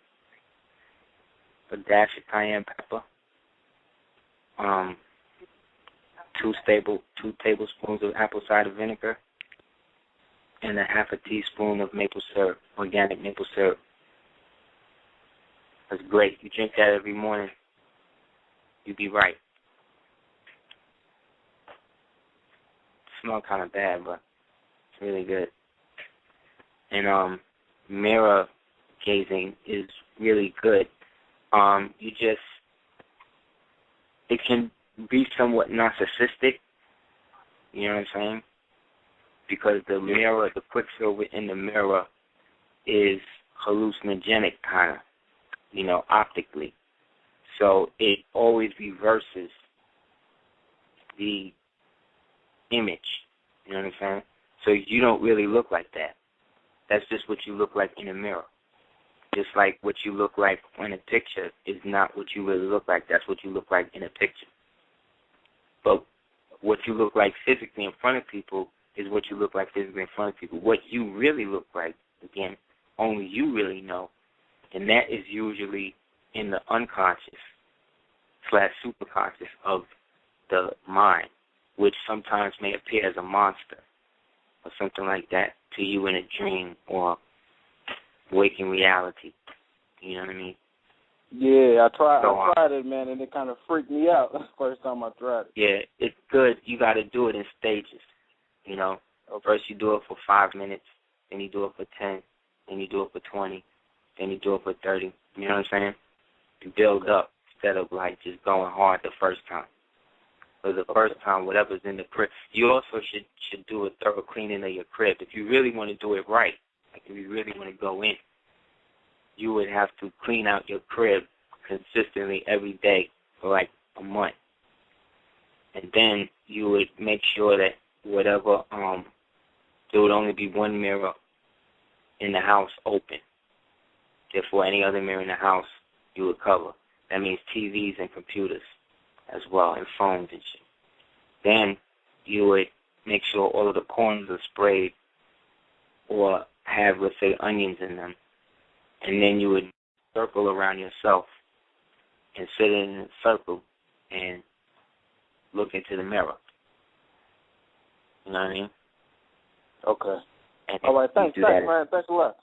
D: a dash of cayenne pepper, 2 tablespoons of apple cider vinegar, and a half a teaspoon of maple syrup, organic maple syrup. That's great. You drink that every morning, you'll be right. Smell kind of bad, but it's really good. And mirror gazing is really good. It can be somewhat narcissistic, you know what I'm saying? Because the mirror, the quicksilver in the mirror is hallucinogenic kind of, you know, optically. So it always reverses the image, you know what I'm saying? So you don't really look like that. That's just what you look like in a mirror. Just like what you look like in a picture is not what you really look like. That's what you look like in a picture. But what you look like physically in front of people is what you look like physically in front of people. What you really look like, again, only you really know. And that is usually in the unconscious/superconscious of the mind, which sometimes may appear as a monster or something like that to you in a dream or waking reality. You know what I mean?
G: Yeah, I tried it, man, and it kind of freaked me out the first time I tried it.
D: Yeah, it's good. You got to do it in stages, you know. Okay. First you do it for 5 minutes, then you do it for 10, then you do it for 20, then you do it for 30. You know what I'm saying? You build up instead of, like, just going hard the first time. For the first time, whatever's in the crib. You also should do a thorough cleaning of your crib. If you really want to do it right, like if you really want to go in, you would have to clean out your crib consistently every day for like a month. And then you would make sure that whatever, there would only be one mirror in the house open. Therefore, any other mirror in the house, you would cover. That means TVs and computers as well, and phones and shit. Then you would make sure all of the corners are sprayed or have, let's say, onions in them. And then you would circle around yourself and sit in a circle and look into the mirror. You know what I mean?
G: Okay.
D: And
G: all right, thanks, man. Thanks a lot.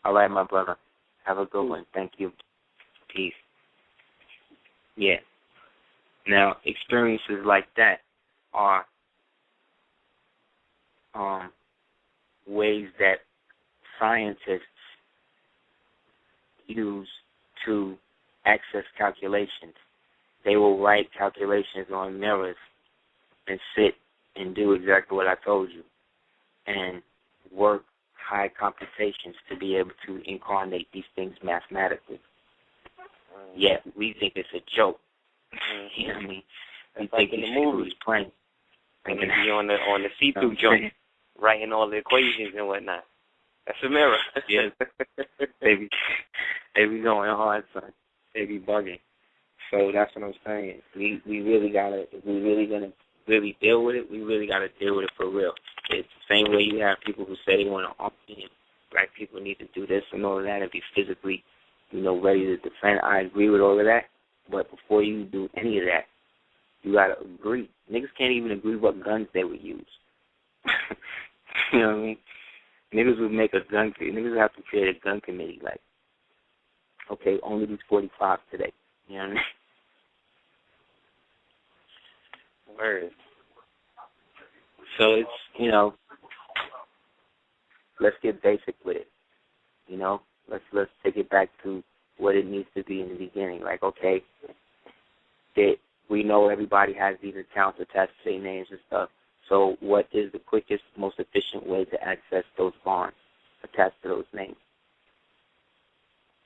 D: All right, my brother. Have a good one. Thank you. Peace. Yeah. Now, experiences like that are ways that scientists use to access calculations. They will write calculations on mirrors and sit and do exactly what I told you and work high computations to be able to incarnate these things mathematically. Yet we think it's a joke. You know what I mean? We think the movie's playing.
A: And be on the see-through joint, writing all the equations and whatnot. That's a mirror.
D: Yes. They be going hard, son. They be bugging. So that's what I'm saying. We really gotta, if we really gonna really deal with it, we really gotta deal with it for real. It's the same way you have people who say they want to argue, black people need to do this and all of that and be physically, ready to defend. I agree with all of that. But before you do any of that, you gotta agree. Niggas can't even agree what guns they would use. You know what I mean? Niggas would make a gun committee. Niggas would have to create a gun committee. Like, okay, only these 45 today. You know what I mean?
A: Word.
D: So it's, let's get basic with it. Let's take it back to what it needs to be in the beginning. Like, okay, that we know everybody has these accounts attached to their names and stuff. So what is the quickest, most efficient way to access those bonds attached to those names?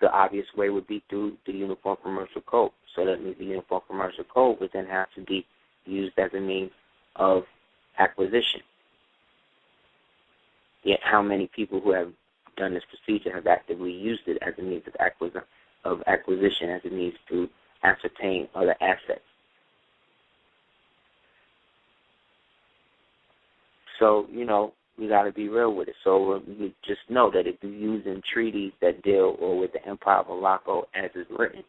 D: The obvious way would be through the Uniform Commercial Code. So that means the Uniform Commercial Code would then have to be used as a means of acquisition. Yet how many people who have done this procedure have actively used it as a means of acquisition, as a means to ascertain other assets? So, we got to be real with it. So you just know that if you're using treaties that deal or with the Empire of Morocco as is written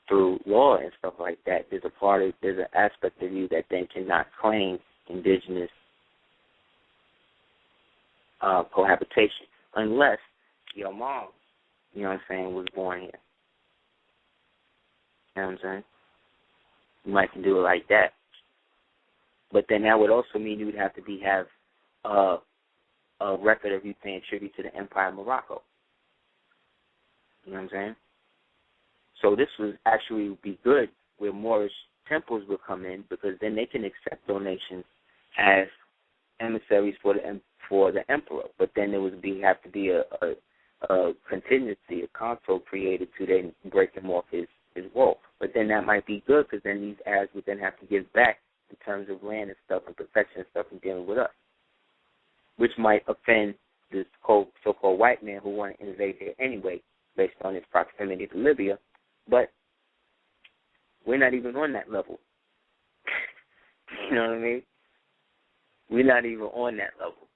D: through law and stuff like that, there's an aspect of you that then cannot claim indigenous cohabitation, unless your mom, you know what I'm saying, was born here. You know what I'm saying? You might can do it like that. But then that would also mean you would have to have a record of you paying tribute to the Empire of Morocco. You know what I'm saying? So this would actually be good where Moorish temples will come in, because then they can accept donations as emissaries for the emperor. But then there would have to be a contingency, a consul created to then break him off his role. But then that might be good, because then these Arabs would then have to give back in terms of land and stuff and protection and stuff and dealing with us, which might offend this so-called white man who want to invade there anyway based on his proximity to Libya. But we're not even on that level. You know what I mean? We're not even on that level.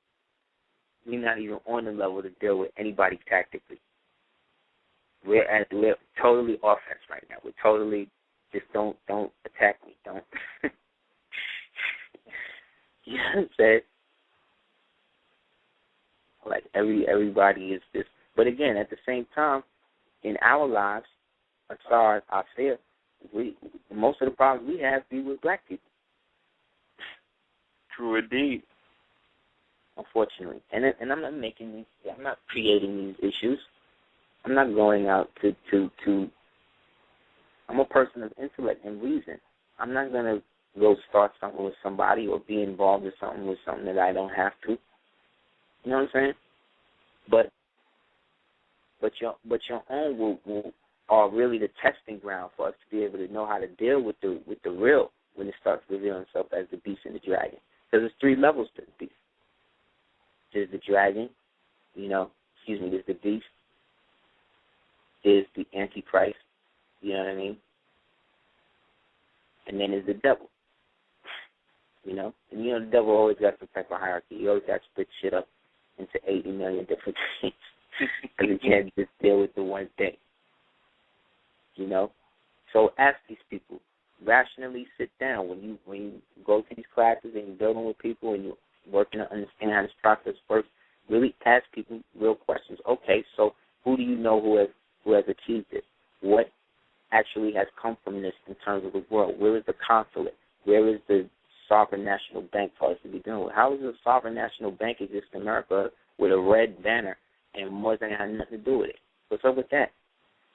D: We're not even on the level to deal with anybody tactically. We're totally offense right now. We're totally just don't attack me. Don't. You know what I'm saying? Like everybody is just. But again, at the same time, in our lives, as far as I feel, most of the problems we have be with black people.
A: True indeed.
D: Unfortunately, and I'm not making these. I'm not creating these issues. I'm not going out to. I'm a person of intellect and reason. I'm not going to go start something with somebody or be involved in something with something that I don't have to. You know what I'm saying? But your own will are really the testing ground for us to be able to know how to deal with the real when it starts revealing itself as the beast and the dragon. Because there's 3 levels to the beast. There's the dragon, there's the beast, there's the Antichrist, you know what I mean? And then there's the devil, And the devil always got some type of hierarchy. He always got to split shit up into 80 million different things. Because he can't just deal with the one thing, So ask these people, rationally sit down when you go to these classes and you're building with people and you're working to understand how this process works. Really ask people real questions. Okay, so who do you know who has achieved it? What actually has come from this in terms of the world? Where is the consulate? Where is the sovereign national bank for us to be doing with? How does a sovereign national bank exist in America with a red banner and Muslim had nothing to do with it? What's up with that?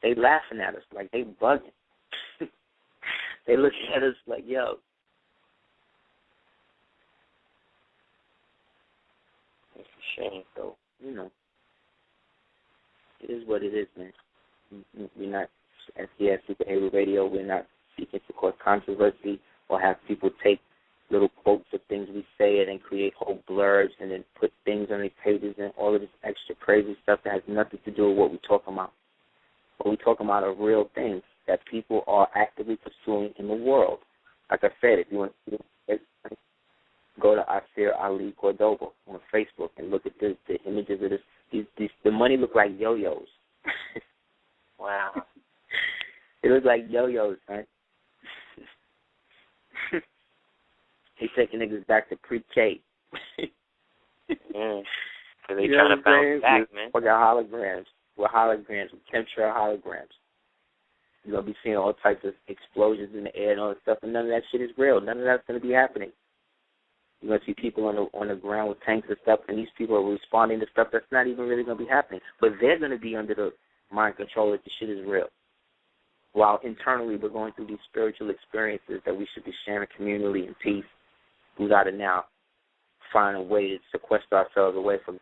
D: They laughing at us like they bugging. They looking at us like, yo. It's a shame, though. It is what it is, man. We're not, as Super Heru Radio, we're not seeking to cause controversy or have people take little quotes of things we say and then create whole blurbs and then put things on their pages and all of this extra crazy stuff that has nothing to do with what we're talking about. What we're talking about are real things that people are actively pursuing in the world. Like I said, if you want to go to Aseer Ali Cordoba on Facebook and look at the images of this. The money look like yo-yos.
A: Wow.
D: It looks like yo-yos, man. He's taking niggas back to pre-K.
A: So they trying to bounce back, man.
D: We got holograms. With chemtrail holograms. You're going to be seeing all types of explosions in the air and all that stuff, and none of that shit is real. None of that's going to be happening. You're going to see people on the ground with tanks and stuff, and these people are responding to stuff that's not even really going to be happening. But they're going to be under the mind control that the shit is real. While internally we're going through these spiritual experiences that we should be sharing communally in peace, we got to now find a way to sequester ourselves away from it.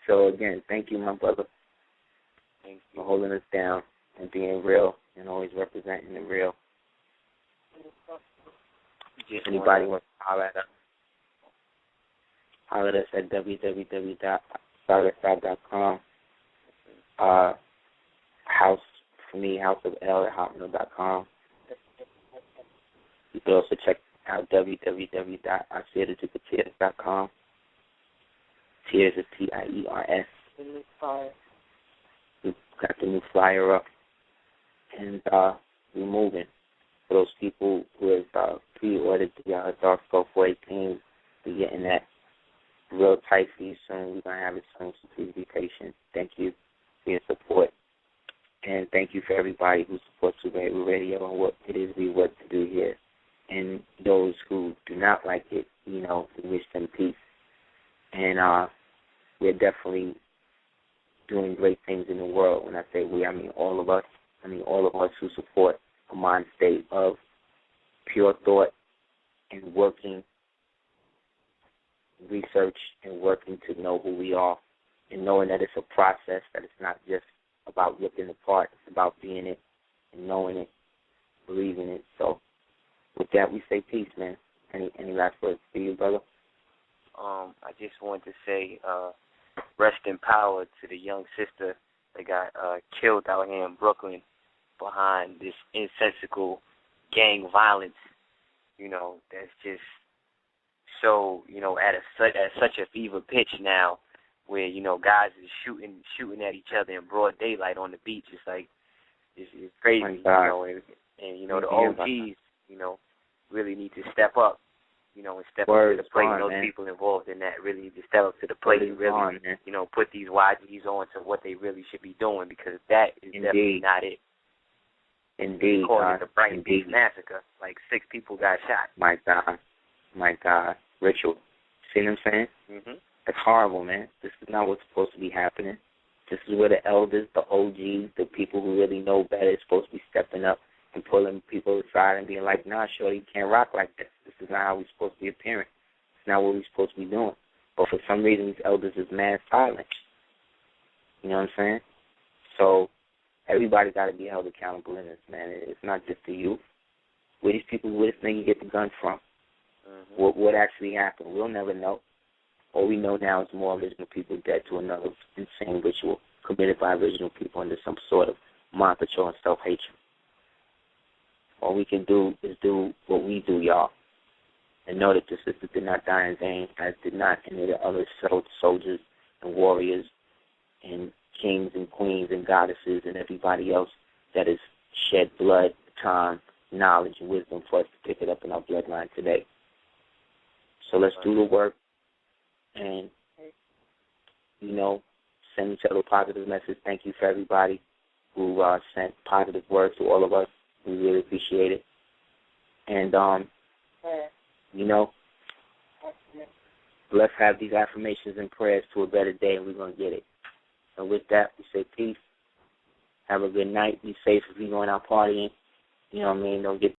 D: So, again, thank you, my brother, for holding us down and being real and always representing the real. If anybody wants to holler at us at www.sagasab.com. House, for me, houseofl@hotmail.com. You can also check out www.aseertheducateers.com. Tears is T-I-E-R-S. We've got the new flyer up, and we're moving. For those people who have pre-ordered the Dark Skull 418 We're getting that real tight for you soon. We're going to have it soon, so please be patient. Thank you for your support. And thank you for everybody who supports Super Radio and what it is we work to do here. And those who do not like it, we wish them peace. And we're definitely doing great things in the world. When I say we, I mean all of us. I mean all of us who support a mind state of pure thought and working, research and working to know who we are and knowing that it's a process, that it's not just about looking the part. It's about being it and knowing it, believing it. So with that, we say peace, man. Any last words for you, brother?
A: I just wanted to say rest in power to the young sister that got killed out here in Brooklyn behind this insensical gang violence. That's just so, at such a fever pitch now, where guys are shooting at each other in broad daylight on the beach. It's like it's crazy, and the OGs, really need to step up, and step up to the plate. Those people involved in that really need to step up to the plate and really, put these YGs on to what they really should be doing, because that is definitely not it.
D: Indeed,
A: they called it the Brighton Beach Massacre. Like 6 people got shot.
D: My God, Ritual. See what I'm saying?
A: Mm-hmm.
D: That's horrible, man. This is not what's supposed to be happening. This is where the elders, the OGs, the people who really know better is supposed to be stepping up and pulling people aside and being like, nah, shorty, you can't rock like this. This is not how we're supposed to be appearing. It's not what we're supposed to be doing. But for some reason, these elders is mad silent. You know what I'm saying? So everybody got to be held accountable in this, man. It's not just the youth. Where these people, where this nigga get the gun from?
A: Mm-hmm.
D: What actually happened? We'll never know. All we know now is more original people dead to another insane ritual committed by original people under some sort of mind control and self-hatred. All we can do is do what we do, y'all, and know that the sisters did not die in vain, as did not any of the other soldiers and warriors and kings and queens and goddesses and everybody else that has shed blood, time, knowledge, and wisdom for us to pick it up in our bloodline today. So let's do the work and, send each other a positive message. Thank you for everybody who sent positive words to all of us. We really appreciate it. And, let's have these affirmations and prayers to a better day, and we're going to get it. And with that, we say peace. Have a good night. Be safe if you're going out partying. Don't get